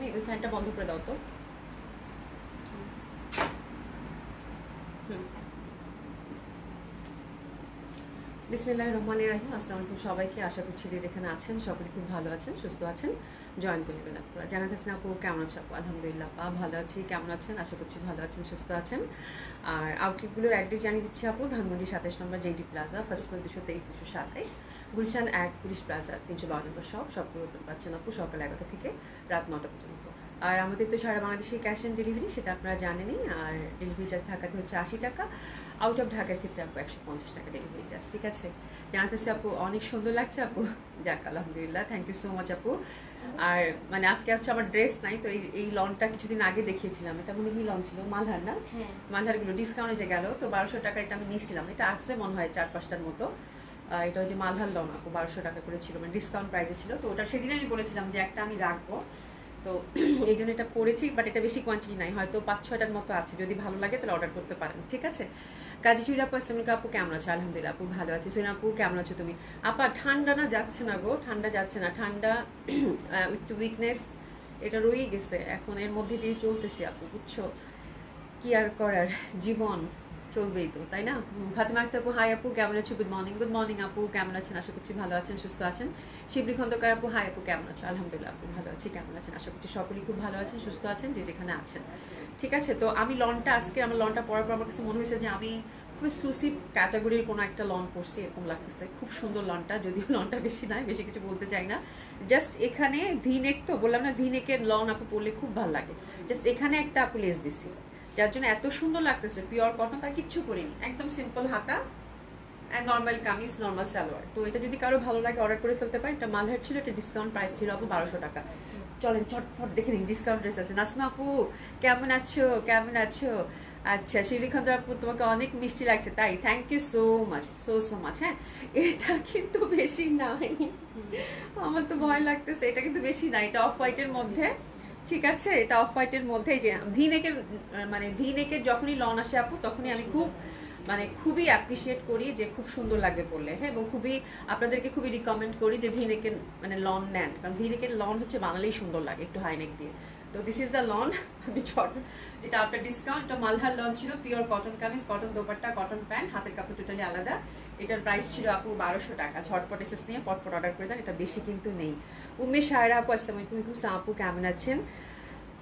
তুমি ওই ফ্যানটা বন্ধ করে দাও তো। বিসমিল্লাহির রহমানির রহিম। আসসালামু আলাইকুম সবাইকে। আশা করছি যে যেখানে আছেন সকলে খুব ভালো আছেন, সুস্থ আছেন। জয়েন করে নেবেন আপনারা। জানাত হাসিনা আপু কেমন আছো? আপু আলহামদুলিল্লাহ আপা ভালো আছি। কেমন আছেন? আশা করছি ভালো আছেন, সুস্থ আছেন। আর আউটলেটগুলোর অ্যাড্রেস জানিয়ে দিচ্ছি আপু। ধানমন্ডি 27 নম্বর J D plaza, first floor 223 227, Gulshan 1 police plaza 312 নম্বর সবগুলো ওপেন পাচ্ছেন আপু সকাল 11টা থেকে রাত 9টা পর্যন্ত। আর আমাদের তো সারা বাংলাদেশে ক্যাশ অন ডেলিভারি, সেটা আপনারা জানেনই। আর ডেলিভারি চার্জ ঢাকাতে হচ্ছে 80 টাকা, আউট অফ ঢাকার ক্ষেত্রে আপু 150 টাকা ডেলিভারি চার্জ। ঠিক আছে, জানাতেছি আপু অনেক সুন্দর লাগছে আপু। যাক আলহামদুলিল্লাহ, থ্যাংক ইউ সো মাচ আপু। আর মানে আজকে হচ্ছে আমার ড্রেস নাই তো, এই লনটা কিছুদিন আগে দেখিয়েছিলাম। এটা মনে কি লন ছিল? মালহার না? মালহারগুলো ডিসকাউন্টে যে গেল তো 1200 টাকা এটা আমি নিয়েছিলাম। এটা আসছে মনে হয় 4-5টার মতো। এটা হচ্ছে মালহার লন আপু, 1200 টাকা করে ছিল, মানে ডিসকাউন্ট প্রাইসে ছিল। তো ওটা সেদিন আমি বলেছিলাম যে একটা আমি রাখবো, তো এই জন্য এটা পড়েছি। বাট এটা বেশি কোয়ান্টিটি নাই, হয়তো 5-6টার মতো আছে। যদি ভালো লাগে তাহলে অর্ডার করতে পারেন। ঠিক আছে। কাজী সুইরা আপু আসসালামু আপু কেমন আছো? আলহামদুলিল্লাহ আপু ভালো আছি। সুইরা আপু কেমন আছো তুমি? আপা ঠান্ডা না যাচ্ছে না গো, ঠান্ডা যাচ্ছে না। ঠান্ডা একটু উইকনেস এটা রয়েই গেছে, এখন এর মধ্যে দিয়ে চলতেছি আপু, বুঝছো? কি আর করার, জীবন চলবেই তো, তাই না? ফাতেমা আক্তার আপু হাই আপু কেমন আছো? Good morning. গুড মর্নিং আপু, কেমন আছেন? আশা করছি ভালো আছেন, সুস্থ আছেন। শিবলি খন্দকার আপু হাই আপু কেমন আছো? আলহামদুলিল্লাহ আপু ভালো আছি। কেমন আছেন? আশা করছি সকলেই খুব ভালো আছেন, সুস্থ আছেন যে যেখানে আছেন। ঠিক আছে, তো আমি লনটা আজকে আমার লনটা পরার পর আমার কাছে মনে হয়েছে যে আমি খুব এক্সক্লুসিভ ক্যাটাগরির কোনো একটা লন পরছি এরকম লাগতেছে। খুব সুন্দর লনটা, যদিও লনটা বেশি নয়, বেশি কিছু বলতে চাই না। জাস্ট এখানে ভি নেক, তো বললাম না ভি নেকের লন আপু পরলে খুব ভালো লাগে। জাস্ট এখানে একটা আপু লেস দিছি, যার জন্য এত সুন্দর লাগতেছে। পিওর কটন, তার কিচ্ছু করিনি, একদম সিম্পল হাতা, নর্মাল কামিজ, নর্মাল সালোয়ার। তো এটা যদি কারো ভালো লাগে অর্ডার করে ফেলতে পারেন। এটা মালহার ছিল, এটা ডিসকাউন্ট প্রাইস ছিল আপু 1200 টাকা। চলেন চটফট দেখে নিন, ডিসকাউন্ট ড্রেস আছে। নাসমা আপু কেমন আছো? কেমন আছো? আচ্ছা শিবলিখন্দ আপু তোমাকে অনেক মিষ্টি লাগছে, তাই thank you so much, so much. হ্যাঁ, এটা কিন্তু বেশি নাই, আমার তো ভয় লাগতেছে। এটা কিন্তু বেশি নাই, এটা অফ হোয়াইটের মধ্যে। ঠিক আছে, এটা অফ হোয়াইটের মধ্যে। যে ভি নেকের, মানে ভি নেকের যখনই লন আসে আপু তখনই আমি খুব মানে খুবই অ্যাপ্রিসিয়েট করি যে খুব সুন্দর লাগবে পরলে। হ্যাঁ, এবং খুবই আপনাদেরকে খুবই রিকমেন্ড করি যে ভি নেকের মানে লন নেন, কারণ ভি নেকের লন হচ্ছে বানালেই সুন্দর লাগে একটু হাই নেক দিয়ে। তো দিস ইজ দ্য লন। আমি এটা আফটার ডিসকাউন্ট। এটা মালহার লন ছিল, pure cotton kameez, cotton dupatta, cotton pant, হাতের কাপড় টোটালি আলাদা। এটার প্রাইস ছিল আপু 1200 টাকা। ঝটপট এসেস নিয়ে পটপট অর্ডার করে দেন, এটা বেশি কিন্তু নেই। উম্মে সায়রা আপু আসসালামু আলাইকুম। আপু কেমন আছেন?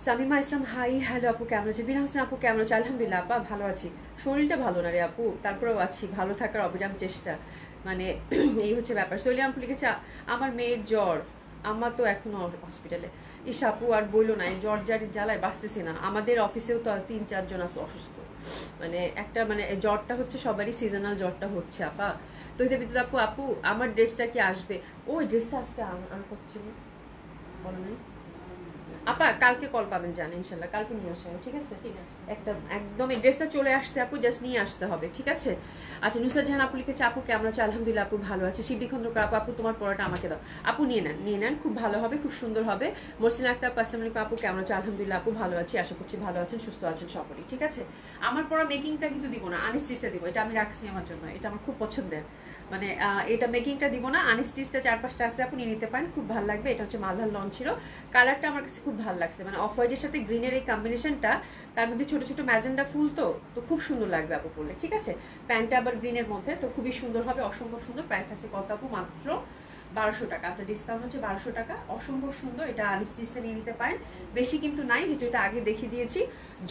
সামিমা ইসলাম হাই হ্যালো আপু কেমন আছে? বিনা হোসেন আপু কেমন আছে? আলহামদুলিল্লাহ আপা ভালো আছি। শরীরটা ভালো না রে আপু, তারপরেও আছি, ভালো থাকার অবিরাম চেষ্টা, মানে এই হচ্ছে ব্যাপার। সলিয়া আপু লিখেছে আমার মেয়ের জ্বর, আমার তো এখনো হসপিটালে। ইস আপু আর বললো না, এই জ্বর জারির জ্বালায় বাঁচতেছি না। আমাদের অফিসেও তো 3-4 জন আছে অসুস্থ, মানে একটা মানে জ্বরটা হচ্ছে সবারই সিজনাল জ্বরটা হচ্ছে আপা। তো এতে বিদ্যুৎ আপু আপু আমার ড্রেসটা কি আসবে? ও ড্রেসটা আজকে আর করছিল বলো নাই আপা, কালকে কল পাবেন জান, ইনশাল্লাহ কালকে নিয়ে আসা হবে। ঠিক আছে, ঠিক আছে, একটা একদম এই ড্রেসটা চলে আসছে আপু, জাস্ট নিয়ে আসতে হবে। ঠিক আছে। আচ্ছা নুসরাত জাহান আপু লিখেছে আপু কেমন আছে? আলহামদুলিল্লাহ আপু ভালো আছে। শিবলি খন্দকার আপু, আপু তোমার পড়াটা আমাকে দাও। আপু নিয়ে নেন, নিয়ে নেন, খুব ভালো হবে, খুব সুন্দর হবে। মরসিনা আক্তার আসসালামু আলাইকুম আপু কেমন আছে? আলহামদুলিল্লাহ আপু ভালো আছি, আশা করছি ভালো আছেন, সুস্থ আছেন সকলেই। ঠিক আছে, আমার পড়া মেকিংটা কিন্তু দিব না, আনস্টিচটা দিব। এটা আমি রাখছি আমার জন্য, এটা আমার খুব পছন্দের। মানে এটা মেকিংটা দিব না, আনস্টিচটা 4-5টা আছে আপু, নিয়ে নিতে পারেন, খুব ভালো লাগবে। এটা হচ্ছে মালহার লন ছিল, কালারটা আমার কাছে খুব ভালো লাগছে, মানে অফ হোয়াইটের সাথে গ্রিনের এই কম্বিনেশনটা, তার মধ্যে ছোট ছোট ম্যাজেন্ডা ফুল, তো তো খুব সুন্দর লাগবে আপু পরলে। ঠিক আছে, প্যান্টটা আবার গ্রিনের মধ্যে, তো খুবই সুন্দর হবে, অসম্ভব সুন্দর। প্রাইস আছে কত আপু? মাত্র 1200 টাকা। আপনার ডিসকাউন্ট হচ্ছে 1200 টাকা, অসম্ভব সুন্দর। এটা আনস্টিচটা নিয়ে নিতে পারেন, বেশি কিন্তু নাই, যেহেতু এটা আগে দেখিয়ে দিয়েছি।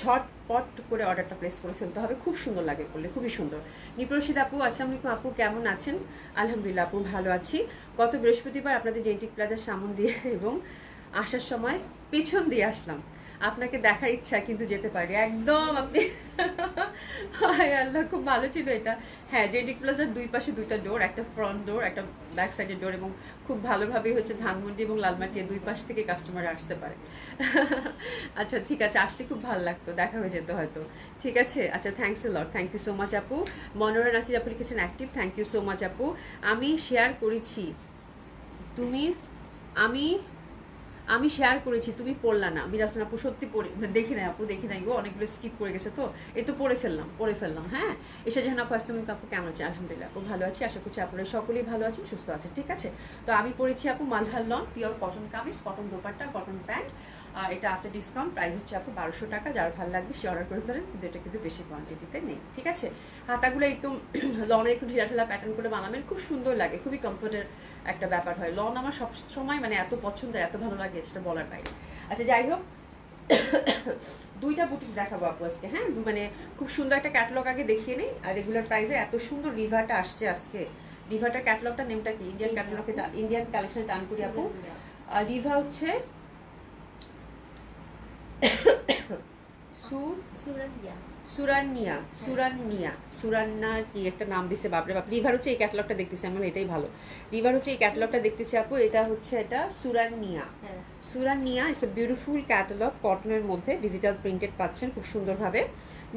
ঝটপট করে অর্ডারটা প্লেস করে ফেলতে হবে, খুব সুন্দর লাগে পড়লে, খুবই সুন্দর। নিপ্রসিদ আপু আসসালামু আলাইকুম আপু কেমন আছেন? আলহামদুলিল্লাহ আপু ভালো আছি। গত বৃহস্পতিবার আপনাদের জেনেটিক প্লাজার সামন দিয়ে এবং আসার সময় পেছন দিয়ে আসলাম, আপনাকে দেখার ইচ্ছা কিন্তু যেতে পারি একদম আপনি। হায় আল্লাহ, খুব ভালো ছিল এটা। হ্যাঁ, জেনেটিক প্লাজার দুই পাশে দুইটা ডোর, একটা ফ্রন্ট ডোর, একটা ব্যাক সাইডের ডোর, এবং খুব ভালোভাবেই হচ্ছে ধানমন্ডি এবং লালমাটিয়া দুই পাশ থেকে কাস্টমার আসতে পারে। আচ্ছা ঠিক আছে, আসলে খুব ভালো লাগতো, দেখা হয়ে যেত হয়তো। ঠিক আছে, আচ্ছা thanks a lot, thank you so much আপু। মনোরা নাসির আপু লিখেছেন active, thank you so much আপু। আমি শেয়ার করেছি, তুমি আমি শেয়ার করেছি, তুমি পড়লা না। মিরাসন আপু সত্যি পড়ে দেখি নাই আপু, দেখি নাই গো, অনেকগুলো স্কিপ করে গেছে, তো এই তো পড়ে ফেললাম। হ্যাঁ, এসে জাহান আপু আসসালামু আলাইকুম আপু কেমন আছে? আলহামদুলিল্লাহ আপু ভালো আছি, আশা করছি আপনারা সকলেই ভালো আছেন, সুস্থ আছেন। ঠিক আছে, তো আমি পড়েছি আপু Malhar lawn, pure cotton kameez, cotton dupatta, cotton pant, আর এটা আফটার ডিসকাউন্ট প্রাইস হচ্ছে আপু 1200 টাকা। যার ভালো লাগবে সে অর্ডার করে ফেলেন, কিন্তু এটা কিন্তু বেশি কোয়ান্টিটিতে নেই, ঠিক আছে। হাতাগুলো একদম লনের একটু ঢিলা ঢিলা প্যাটার্ন করে বানাবেন, খুব সুন্দর লাগে, খুবই কমফোর্টের একটা ব্যাপার হয়। লন আমার সব সময় মানে এত পছন্দ, এত ভালো লাগে সেটা বলার বাইরে। আচ্ছা যাই হোক, দুইটা বুটিক্স দেখাবো আপু আজকে, হ্যাঁ। মানে খুব সুন্দর একটা ক্যাটালগ আগে দেখিয়ে নিই। আর রেগুলার প্রাইসে এত সুন্দর রিভাটা আসছে আজকে। রিভাটার ক্যাটালগটা নেমটা কি? ইন্ডিয়ান ক্যাটালগে, ইন্ডিয়ান কালেকশন টান করি আপু। রিভা হচ্ছে সুরান্না কি একটা নাম দিছে, বাপরে বাপ। রিভার হচ্ছে এই ক্যাটালগটা দেখতেছি আমার, এটাই ভালো। রিভার হচ্ছে এই ক্যাটালগটা দেখতেছি আপু, এটা হচ্ছে এটা সুরান্নিয়া ইটস এ বিউটিফুল ক্যাটালগ, কটনের মধ্যে ডিজিটাল প্রিন্টেড পাচ্ছেন খুব সুন্দরভাবে।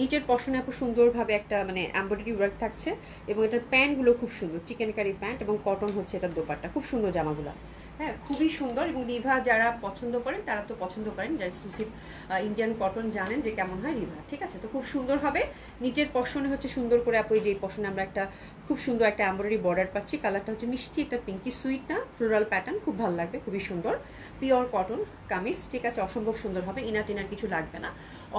নিচের পশনে আপু সুন্দরভাবে একটা মানে এমব্রয়ডারি ওয়ার্ক থাকছে, এবং এটার প্যান্টগুলো খুব সুন্দর, চিকেন কারি প্যান্ট, এবং কটন হচ্ছে এটার দোপাট্টা, খুব সুন্দর জামাগুলো, হ্যাঁ খুবই সুন্দর। এবং রিভা যারা পছন্দ করেন তারা তো পছন্দ করেন, যারা এক্সক্লুসিভ ইন্ডিয়ান কটন জানেন যে কেমন হয় রিভা, ঠিক আছে। তো খুব সুন্দর হবে। নিচের পশনে হচ্ছে সুন্দর করে আপু, যে পশনে আমরা একটা খুব সুন্দর একটা এমব্রয়ডারি বর্ডার পাচ্ছি, কালারটা হচ্ছে মিষ্টি একটা পিঙ্কি সুইট না ফ্লোরাল প্যাটার্ন, খুব ভালো লাগবে, খুবই সুন্দর। পিওর কটন কামিজ, ঠিক আছে, অসম্ভব সুন্দর হবে, ইনার টিনার কিছু লাগবে না,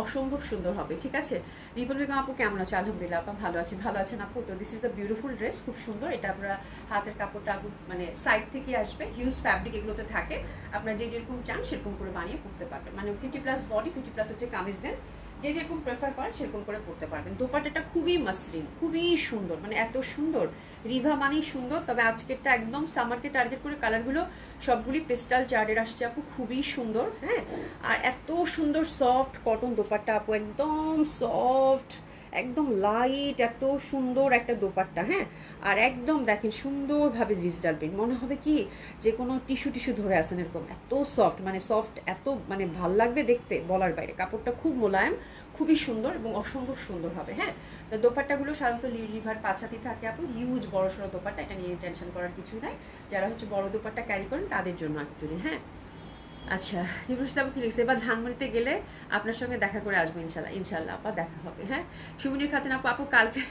অসম্ভব সুন্দর হবে, ঠিক আছে। রিপন বেগম আপু কেমন আছে? আলহামদুলিল্লাহ আপা ভালো আছি, ভালো আছেন আপু? তো this is the beautiful dress, খুব সুন্দর। এটা আপনারা হাতের কাপড়টা মানে সাইড থেকে আসবে, হিউজ ফ্যাব্রিক এগুলোতে থাকে, আপনারা যে যেরকম চান সেরকম করে বানিয়ে পড়তে পারবেন। মানে 50+ বডি, 50+ হচ্ছে কামিজ দেন, যে যেরকম প্রেফার করেন সেরকম করে পড়তে পারবেন। দোপাট্টাটা খুবই মসৃণ, খুবই সুন্দর, মানে এত সুন্দর। রিভা মানেই সুন্দর, তবে আজকেরটা একদম সামারকে টার্গেট করে, কালারগুলো সবগুলি পেস্টাল চার্ডের আসছে আপু, খুবই সুন্দর, হ্যাঁ। আর এত সুন্দর সফট কটন দোপাট্টা আপু, একদম সফট, একদম লাইট, এত সুন্দর একটা দোপাট্টা, হ্যাঁ। আর একদম দেখেন সুন্দরভাবে ডিজিটাল প্রিন্ট, মনে হবে কি যে কোনো টিস্যু ধরে আছেন এরকম, এত সফট, মানে সফট, এত মানে ভাল লাগবে দেখতে বলার বাইরে। কাপড়টা খুব মোলায়েম, খুবই সুন্দর এবং অসম্ভব সুন্দর হবে, হ্যাঁ। তো দোপাট্টাগুলো সাধারণত রিভার পাছাতি থাকে আপু, হিউজ বড় সড়ো দোপাট্টা, এটা নিয়ে টেনশন করার কিছু নাই। যারা হচ্ছে বড় দোপাট্টা ক্যারি করেন তাদের জন্য অ্যাকচুয়ালি, হ্যাঁ। আচ্ছা রিপুষিত আপু কি লিখছে? এবার ধানমন্ডিতে গেলে আপনার সঙ্গে দেখা করে আসবো ইনশাল্লাহ, ইনশাল্লাহ আপা দেখা হবে, হ্যাঁ। সুমিনী খাতুন আপু, আপু কালকে,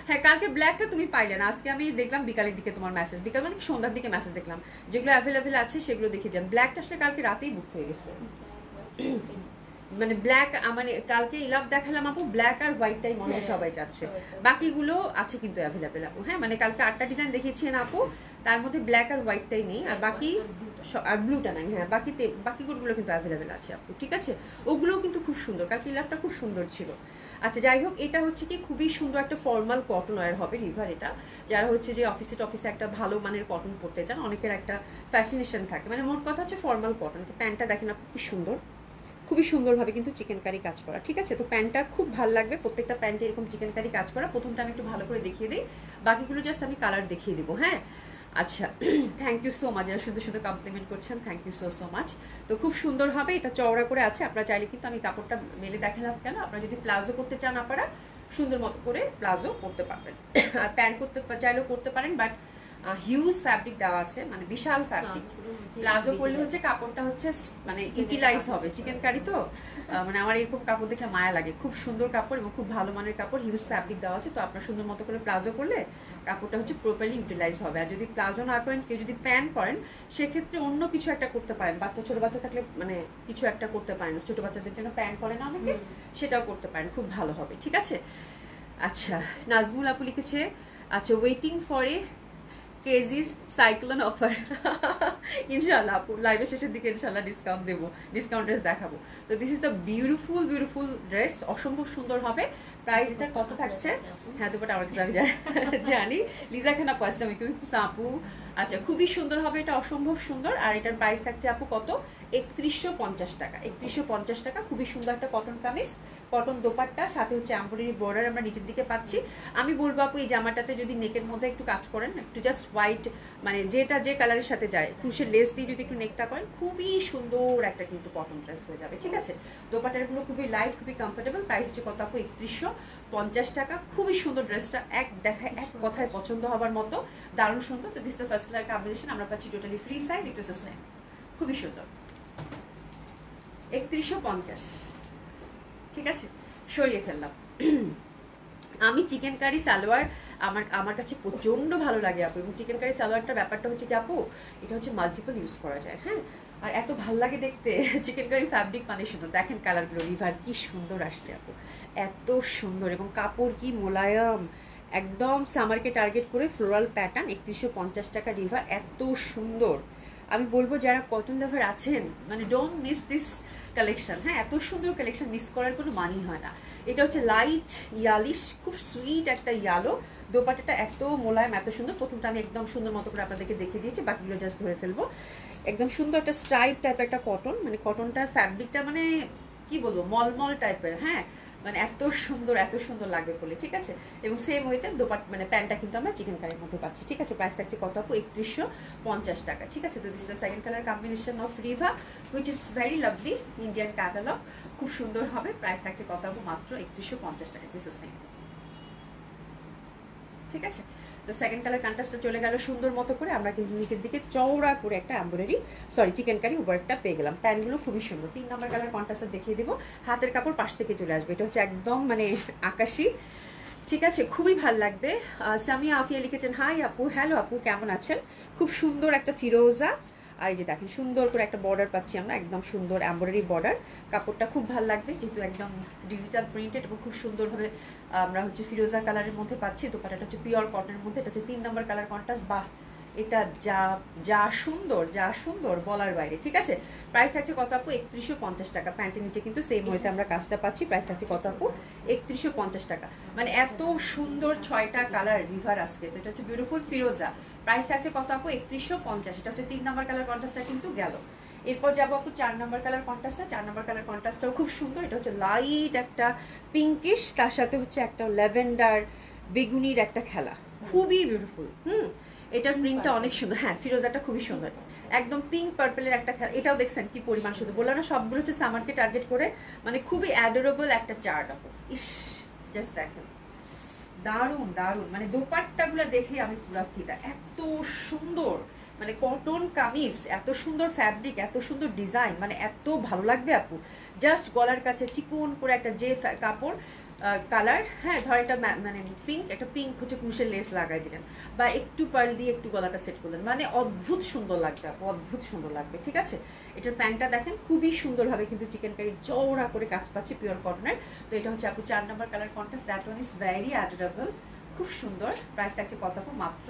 হ্যাঁ কালকে ব্ল্যাকটা তুমি পাইলে না, আজকে আমি দেখলাম বিকালের দিকে তোমার মেসেজ, বিকাল মানে সন্ধ্যার দিকে মেসেজ দেখলাম, যেগুলো অ্যাভেলেবেল আছে সেগুলো দেখে যান। ব্ল্যাকটা আসলে কালকে রাতেই বুক হয়ে গেছে, মানে ব্ল্যাক মানে কালকে ইলাভ দেখালাম আপু, ব্ল্যাক আর হোয়াইটটাই মনে হয় সবাই যাচ্ছে, বাকিগুলো আছে কিন্তু অ্যাভেলেবেল আপু, হ্যাঁ। মানে কালকে 8টা ডিজাইন দেখিয়েছেন আপু, তার মধ্যে ব্ল্যাক আর হোয়াইটটাই নেই, আর বাকি আর ব্লুটা নাই, হ্যাঁ বাকিগুলো কিন্তু অ্যাভেলেবেল আছে আপু, ঠিক আছে। ওগুলোও কিন্তু খুব সুন্দর, কালকে ইলাভটা খুব সুন্দর ছিল। আচ্ছা যাই হোক, এটা হচ্ছে কি খুবই সুন্দর একটা ফর্মাল কটন ওয়্যার হবে রিভার, এটা যারা হচ্ছে যে অফিসে একটা ভালো মানের কটন পরতে চান, অনেকের একটা ফ্যাসিনেশন থাকে, মানে মোট কথা হচ্ছে ফর্মাল কটন। প্যান্টটা দেখেন আপু খুব সুন্দর, খুবই সুন্দরভাবে কিন্তু চিকেন কারি কাজ করা, ঠিক আছে। তো প্যান্টটা খুব ভালো লাগবে, প্রত্যেকটা প্যান্টে এরকম চিকেন কারি কাজ করা। প্রথমটা আমি একটু ভালো করে দেখিয়ে দিই, বাকিগুলো জাস্ট আমি কালার দেখিয়ে দিব, হ্যাঁ। আচ্ছা থ্যাংক ইউ সো মাচ, যারা শুধু কমপ্লিমেন্ট করছেন, থ্যাংক ইউ সো মাচ। তো খুব সুন্দর হবে, এটা চওড়া করে আছে, আপনারা চাইলে কিন্তু আমি কাপড়টা মেলে দেখালাম কেন, আপনারা যদি প্লাজো করতে চান আপনারা সুন্দর মতো করে প্লাজো করতে পারবেন, আর প্যান্ট করতে চাইলেও করতে পারেন, বাট হিউজ ফ্যাব্রিক দেওয়া আছে, মানে বিশাল ফ্যাব্রিক। প্লাজো করলে হচ্ছে কাপড়টা হচ্ছে মানে ইউটিলাইজ হবে, চিকেন কারি তো মানে আমার এরকম কাপড় দেখে মায়া লাগে, খুব সুন্দর কাপড় এবং খুব ভালো মানের কাপড়, হিউজ ফ্যাব্রিক দেওয়া আছে। তো আপনার সুন্দর মতো করে প্লাজো করলে কাপড়টা হচ্ছে প্রপারলি ইউটিলাইজ হবে। আর যদি প্লাজো না করেন, কেউ যদি প্যান্ট করেন, সেক্ষেত্রে অন্য কিছু একটা করতে পারেন, ছোট বাচ্চা থাকলে মানে কিছু একটা করতে পারেন, ছোট বাচ্চাদের জন্য প্যান্ট করে না অনেকে, সেটাও করতে পারেন, খুব ভালো হবে, ঠিক আছে। আচ্ছা নাজমুল আপু লিখেছে, আচ্ছা waiting for a crazy's cyclone offer, ইনশাল্লাহ আপু লাইভের শেষের দিকে ইনশাল্লাহ ডিসকাউন্ট দেবো, ডিসকাউন্ট ড্রেস দেখাবো। তো this is the beautiful dress, অসম্ভব সুন্দর হবে। প্রাইস এটা কত থাকছে? হ্যাঁ দুপাটা আমার কাছে আমি জানি, লিজা খান আপু আসছে, আমি আপু আচ্ছা খুবই সুন্দর হবে, এটা অসম্ভব সুন্দর। আর এটার প্রাইস থাকছে আপু কত? 3150 টাকা, 3150 টাকা। খুবই সুন্দর একটা কটন কামিজ, কটন দোপাট্টা, সাথে হচ্ছে এমব্রয়ডারি বর্ডার আমরা নিচের দিকে পাচ্ছি। আমি বলবো আপু এই জামাটাতে যদি নেকের মধ্যে একটু কাজ করেন, একটু জাস্ট হোয়াইট মানে যেটা যে কালারের সাথে যায়, ক্রুশের লেস দিয়ে যদি একটু নেকটা করেন, খুবই সুন্দর একটা কিন্তু কটন ড্রেস হয়ে যাবে, ঠিক আছে। দোপাট্টাগুলো খুবই লাইট, খুবই কমফোর্টেবল। প্রাইস হচ্ছে কত আপু? 3150 টাকা। খুবই সুন্দর ড্রেসটা, এক দেখায় এক কথায় পছন্দ হবার মতো, দারুণ সুন্দর। তো this the first colour combination, আমরা পাচ্ছি টোটালি ফ্রি সাইজ, একটু সাইজ, খুবই সুন্দর। 3150, ঠিক আছে, সরিয়ে ফেললাম। আমি চিকেন কারি সালোয়ার আমার কাছে প্রচন্ড ভালো লাগে আপু, এবং চিকেন কারি সালোয়ারটা ব্যাপারটা হচ্ছে কি আপু, এটা হচ্ছে মাল্টিপল ইউজ করা যায়, হ্যাঁ। আর এত ভাল লাগে দেখতে চিকেন কারি ফ্যাব্রিক মানে সুন্দর। দেখেন কালারগুলো রিভার কি সুন্দর আসছে আপু, এত সুন্দর এবং কাপড় কি মোলায়ম, একদম সামারকে টার্গেট করে ফ্লোরাল প্যাটার্ন। 3150 টাকা রিভার, এত সুন্দর। আমি বলবো যারা কটন লাভার আছেন মানে ডোন্ট মিস দিস কালেকশন। হ্যাঁ, এত সুন্দর কালেকশন মিস করার কোনো মানই হয় না। এটা হচ্ছে লাইট ইয়ালিশ, খুব সুইট একটা ইয়ালো। দোপাট্টাটা এত মোলায়েম, এত সুন্দর। প্রথমটা আমি একদম সুন্দর মতো করে আপনাদেরকে দেখিয়ে দিয়েছি, বাকিগুলো জাস্ট ধরে ফেলবো। একদম সুন্দর একটা স্ট্রাইপ টাইপের একটা কটন, মানে কটনটার ফ্যাব্রিকটা মানে কি বলবো মলমল টাইপের। হ্যাঁ, মানে এত সুন্দর লাগবে বলে, ঠিক আছে। এবং সেম ওইতে দোপাট মানে প্যান্টটা কিন্তু আমরা চিকেন কারির মধ্যে পাচ্ছি, ঠিক আছে। প্রাইস থাকছে কত আপু? 3150 টাকা, ঠিক আছে। তো this is second colour combination of Riva which is very lovely, Indian catalogue, খুব সুন্দর হবে। প্রাইস থাকছে কত আপু? মাত্র 3150 টাকা। দিস ইজ সেম, ঠিক আছে। তো সেকেন্ড কালার কন্ট্রাস্টটা চলে গেল সুন্দর মতো করে। আমরা কিন্তু নিচের দিকে চওড়া করে একটা এমব্রয়ডারি চিকেন কারি ওয়ার্কটা পেয়ে গেলাম। প্যান্টগুলো খুবই সুন্দর। 3 নম্বর কালার কন্ট্রাস্টটা দেখিয়ে দেবো। হাতের কাপড় পাশ থেকে চলে আসবে, এটা হচ্ছে একদম মানে আকাশি, ঠিক আছে, খুবই ভাল লাগবে। সামিয়া আফিয়া লিখেছেন হাই আপু, হ্যালো আপু, কেমন আছেন? খুব সুন্দর একটা ফিরোজা, আর এই যে দেখেন সুন্দর করে একটা বর্ডার পাচ্ছি আমরা, একদম সুন্দর এমব্রয়ডারি বর্ডার। কাপড়টা খুব ভালো লাগবে যেহেতু একদম ডিজিটাল প্রিন্টেড এবং খুব সুন্দরভাবে আমরা হচ্ছে ফিরোজা কালারের মধ্যে পাচ্ছি। দোপাট্টাটা হচ্ছে পিওর কটনের মধ্যে। এটা হচ্ছে 3 নম্বর কালার কন্ট্রাস্ট। বাহ, এটা যা সুন্দর বলার বাইরে, ঠিক আছে। প্রাইস থাকছে কত আপু? 3150 টাকা। প্যান্টের নিচে কিন্তু সেম ওয়েতে আমরা কাজটা পাচ্ছি। প্রাইস থাকছে কত আপু? 3150 টাকা। মানে এত সুন্দর 6টা কালার রিভার আসবে। তো এটা হচ্ছে বিউটিফুল ফিরোজা। প্রাইস থাকছে কত আপু? 3150। এটা হচ্ছে 3 নম্বর কালার কন্ট্রাস্টটা কিন্তু গেল। এরপর যাবো আপু 4 নম্বর কালার কন্ট্রাস্টটা। 4 নম্বর কালার কন্ট্রাস্টটাও খুব সুন্দর। এটা হচ্ছে লাইট একটা পিঙ্কিশ, তার সাথে হচ্ছে একটা ল্যাভেন্ডার বেগুনির একটা খেলা, খুবই বিউটিফুল। এটার প্রিন্টটা অনেক সুন্দর। হ্যাঁ, ফিরোজাটা খুবই সুন্দর, একদম পিঙ্ক পার্পলের একটা খেলা। এটাও দেখছেন কি পরিমাণ সুন্দর, বললাম না সবগুলো হচ্ছে সামারকে টার্গেট করে, মানে খুবই অ্যাডোরেবল একটা চার্ট আপু। ইস, জাস্ট দেখেন দারুণ, মানে দোপাট্টাগুলো দেখে আমি পুরা ফিদা, এত সুন্দর। মানে কটন কামিজ, এত সুন্দর ফ্যাব্রিক, এত সুন্দর ডিজাইন, মানে এত ভালো লাগবে আপু। জাস্ট গলার কাছে চিকন করে একটা যে কাপড় কালার, হ্যাঁ ধর একটা মানে পিঙ্ক, একটা পিঙ্ক হচ্ছে ক্রুশের লেস লাগাই দিলেন বা একটু পার্ল দিয়ে একটু গলাটা সেট করলেন, মানে অদ্ভুত সুন্দর লাগবে আপু, অদ্ভুত সুন্দর লাগবে, ঠিক আছে। এটার প্যান্টটা দেখেন খুবই সুন্দরভাবে কিন্তু চিকেন কারি চওড়া করে কাজ পাচ্ছি পিওর কটনের। তো এটা হচ্ছে আপু 4 নম্বর colour contrast. That one is very adorable, খুব সুন্দর। প্রাইস থাকছে কত আপু? মাত্র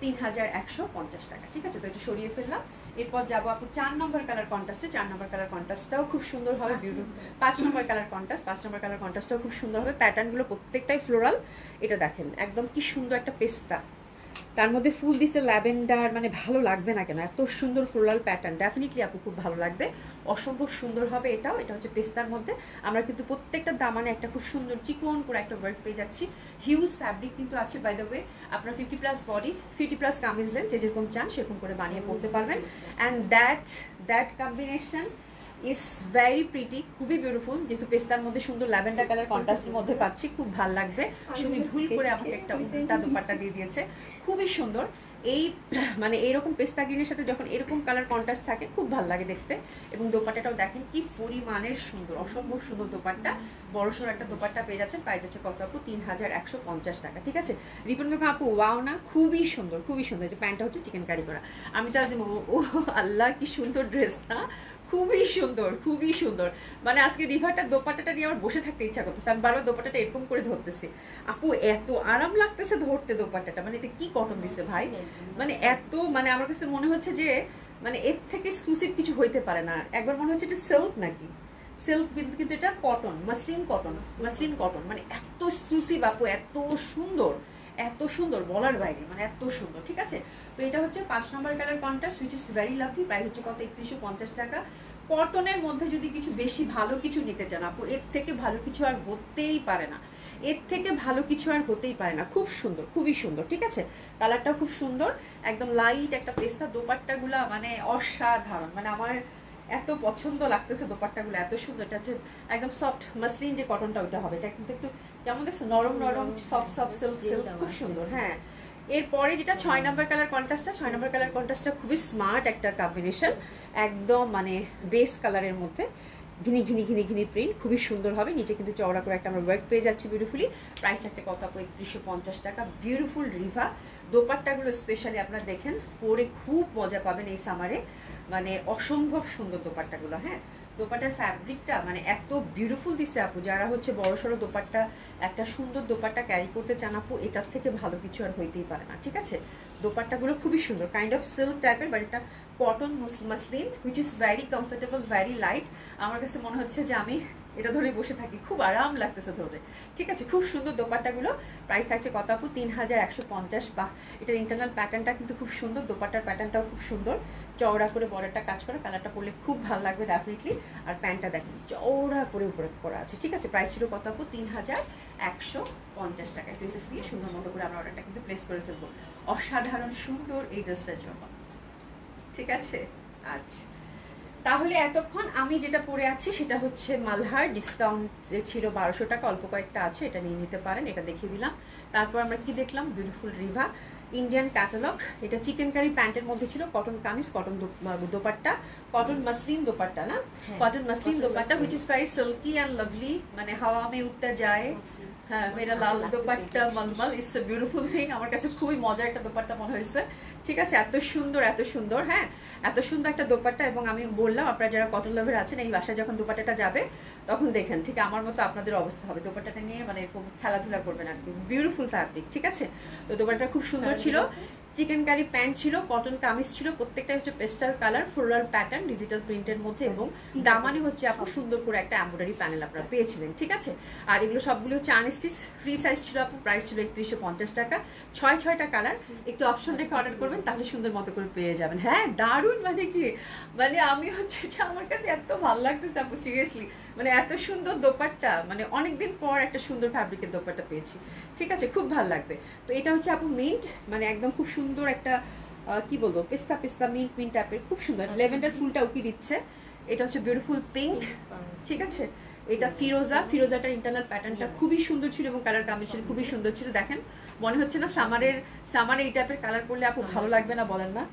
3150 টাকা, ঠিক আছে। তো এটা সরিয়ে ফেললাম। এরপর যাবো আপু 4 নম্বর কালার কন্ট্রাস্টে। 4 নম্বর কালার কন্ট্রাস্টটাও খুব সুন্দর হবে, বিউটিফুল। 5 নম্বর কালার কন্ট্রাস্ট। 5 নম্বর কালার কন্ট্রাস্টটাও খুব সুন্দর হবে। প্যাটার্নগুলো প্রত্যেকটাই ফ্লোরাল। এটা দেখেন একদম কি সুন্দর একটা পেস্তা, তার মধ্যে ফুল দিছে ল্যাভেন্ডার, মানে ভালো লাগবে না কেন? এত সুন্দর ফ্লোরাল প্যাটার্ন, ডেফিনেটলি আপু খুব ভালো লাগবে, অসম্ভব সুন্দর হবে এটাও। এটা হচ্ছে পেস্তার মধ্যে। আমরা কিন্তু প্রত্যেকটা দামানে একটা খুব সুন্দর চিকন করে একটা ওয়ার্ক পেয়ে যাচ্ছি। হিউজ ফ্যাব্রিক কিন্তু আছে বাই দ্য ওয়ে। আপনার 50+ বডি, 50+ কামিজ লেন, যে যেরকম চান সেরকম করে বানিয়ে পড়তে পারবেন। And that combination is very pretty, খুবই বিউটিফুল। যেহেতু পেস্তার মধ্যে সুন্দর ল্যাভেন্ডার কালার কন্ট্রাস্টের মধ্যে পাচ্ছি, খুব ভালো লাগবে। সুমি ভুল করে আমাকে একটা উল্টা দোপাট্টা দিয়ে দিয়েছে, খুবই সুন্দর। এই মানে এইরকম পেস্তা গ্রিনের সাথে যখন এরকম কালার কন্ট্রাস্ট থাকে খুব ভালো লাগে দেখতে। এবং দোপাট্টাটাও দেখেন কি পরিমাণের সুন্দর, অসম্ভব সুন্দর দোপাট্টা। বড়সড় একটা দোপাট্টা পেয়ে যাচ্ছেন। পাই যাচ্ছে কত আপু? 3150 টাকা, ঠিক আছে। রিপন বেগম আপু ওয়াও না, খুবই সুন্দর, খুবই সুন্দর। যে প্যান্টটা হচ্ছে চিকেন কারি করা। আমি তো আজ ও আল্লাহ কি সুন্দর ড্রেসটা, খুবই সুন্দর, খুবই সুন্দর। মানে আজকে রিভারটা দোপাট্টাটা নিয়ে আমার বসে থাকতে ইচ্ছা করতেছে। আমি বারবার দোপাট্টাটা এরকম করে ধরতেছি আপু, এত আরাম লাগতেছে ধরতে দোপাট্টাটা। মানে এটা কি কটন দিছে ভাই, মানে এত, মানে আমার কাছে মনে হচ্ছে যে মানে এর থেকে এক্সক্লুসিভ কিছু হইতে পারে না। একবার মনে হচ্ছে এটা সিল্ক নাকি, সিল্ক, কিন্তু এটা কটন, মাসলিন কটন, মানে এত এক্সক্লুসিভ আপু, এত সুন্দর, এত সুন্দর বলার বাইরে, মানে এত সুন্দর, ঠিক আছে। তো এটা হচ্ছে 5 নম্বর colour contrast which is very lovely. Price হচ্ছে কত? 3150 টাকা। কটনের মধ্যে যদি কিছু বেশি ভালো কিছু নিতে চান আপু, এর থেকে ভালো কিছু আর হতেই পারে না, এর থেকে ভালো কিছু আর হতেই পারে না। খুব সুন্দর, খুবই সুন্দর, ঠিক আছে। কালারটাও খুব সুন্দর, একদম লাইট একটা পেস্তা। দোপাট্টাগুলা মানে অসাধারণ, মানে আমার এত পছন্দ লাগতেছে দোপাট্টাগুলো, এত সুন্দর। এটা হচ্ছে একদম সফট মাসলিন যে কটনটা ওইটা হবে। এটা কিন্তু একটু কেমন দেখছো, নরম সফট সিল্ক, খুব সুন্দর। হ্যাঁ, এরপরে যেটা 6 নম্বর কালার কন্ট্রাস্টটা। 6 নম্বর কালার কন্ট্রাস্টটা খুবই স্মার্ট একটা কম্বিনেশন, একদম মানে বেস কালারের মধ্যে ঘিনি প্রিন্ট, খুবই সুন্দর হবে। নিচে কিন্তু চওড়া করে একটা আমরা ওয়ার্ক পেয়ে যাচ্ছি বিউটিফুলি। প্রাইস থাকছে কত আপু? 3150 টাকা। বিউটিফুল রিভা দোপাট্টাগুলো স্পেশালি আপনারা দেখেন, পরে খুব মজা পাবেন এই সামারে, মানে অসম্ভব সুন্দর দোপাট্টাগুলো। হ্যাঁ, দোপাট্টার ফ্যাব্রিকটা মানে এত বিউটিফুল দিছে আপু, যারা হচ্ছে বড় সড়ো দোপাট্টা, একটা সুন্দর দোপাট্টা ক্যারি করতে চান আপু, এটার থেকে ভালো কিছু আর হইতেই পারে না। ঠিক আছে, দোপাট্টাগুলো খুবই সুন্দর, কাইন্ড অফ সিল্ক টাইপের, বাট এটা cotton muslin which is very comfortable, very light. আমার কাছে মনে হচ্ছে যে আমি এটা ধরে বসে থাকি, খুব আরাম লাগতেছে ধরে। ঠিক আছে, খুব সুন্দর দোপাট্টাগুলো। প্রাইস থাকছে কত আপু? 3150। বা এটার ইন্টারনাল প্যাটার্নটা কিন্তু খুব সুন্দর, দোপাট্টার প্যাটার্নটাও খুব সুন্দর, চওড়া করে বড়টা কাজ করে, কালারটা পরলে খুব ভালো লাগবে ডেফিনেটলি। আর প্যান্টটা দেখেন চওড়া করে উপরে করা আছে। ঠিক আছে, প্রাইস ছিল কত আপু? 3150 টাকা। ড্রেসেস দিয়ে সুন্দর মতো করে আমরা অর্ডারটা কিন্তু প্লেস করে ফেলবো অসাধারণ সুন্দর এই ড্রেসটার জন্য। ঠিক আছে, আচ্ছা তাহলে এতক্ষণ আমি যেটা পরে আছি সেটা হচ্ছে মালহার, ডিসকাউন্ট যে ছিল 1200 টাকা, অল্প কয়েকটা আছে, এটা নিয়ে নিতে পারেন, এটা দেখিয়ে দিলাম। তারপর আমরা কি দেখলাম? বিউটিফুল রিভা ইন্ডিয়ান ক্যাটালগ, এটা চিকেন কারি প্যান্টের মধ্যে ছিল, cotton kameez, cotton dupatta, cotton muslin dupatta, না cotton muslin dupatta which is very silky and lovely, মানে হাওয়া মে উঠতে যায়। হ্যাঁ, মেরা লাল দোপাট্টা মলমল, ইটস এ বিউটিফুল থিং। আমার কাছে খুবই মজার একটা দোপাট্টা মনে হয়েছে। ঠিক আছে, এত সুন্দর এত সুন্দর, হ্যাঁ এত সুন্দর একটা দোপাট্টা। এবং আমি বললাম আপনারা যারা কটন লাভার আছেন, এই বাসায় যখন দোপাট্টাটা যাবে তখন দেখেন ঠিক আমার মতো আপনাদের অবস্থা হবে, দোপাট্টাটা নিয়ে মানে এরকম খেলাধুলা করবেন আর কি। Beautiful fabric. ঠিক আছে, তো দোপাট্টাটা খুব সুন্দর ছিল। চিকেন কারি প্যান্ট ছিল, কটন কামিজ ছিল, প্রত্যেকটা হচ্ছে pastel colour, floral pattern, digital প্রিন্টের মধ্যে, এবং দামানি হচ্ছে আপু সুন্দর করে একটা এমব্রয়ডারি প্যানেল আপনারা পেয়েছিলেন। ঠিক আছে, আর এগুলো সবগুলো হচ্ছে আনস্টিচ, ফ্রি সাইজ ছিল আপু, প্রাইস ছিল 3150 টাকা। 6টা কালার, একটু অপশন রেখে অর্ডার করবেন তাহলে সুন্দর মতো করে পেয়ে যাবেন। হ্যাঁ দারুণ, মানে কি মানে আমি হচ্ছে আমার কাছে এত ভালো লাগতেছে আপু, সিরিয়াসলি মানে এত সুন্দর দোপাট্টা, মানে অনেকদিন পর একটা সুন্দর ফ্যাব্রিকের দোপাট্টা পেয়েছি। ঠিক আছে, খুব ভালো লাগবে। তো এটা হচ্ছে আপু মিন্ট, মানে একদম খুব সুন্দর একটা কি বলবো, পেস্তা পেস্তা মিন্ট মিন্ট টাইপের, খুব সুন্দর। লেভেন্ডার ফুলটা উকি দিচ্ছে। এটা হচ্ছে বিউটিফুল পিঙ্ক। ঠিক আছে, এটা ফিরোজাটার ইন্টারনাল প্যাটার্নটা খুবই সুন্দর ছিল এবং কালার কম্বিনেশন খুবই সুন্দর ছিল। দেখেন মনে হচ্ছে না সামারে এই টাইপের কালার পরলে আপু ভালো লাগবে না, বলেন না?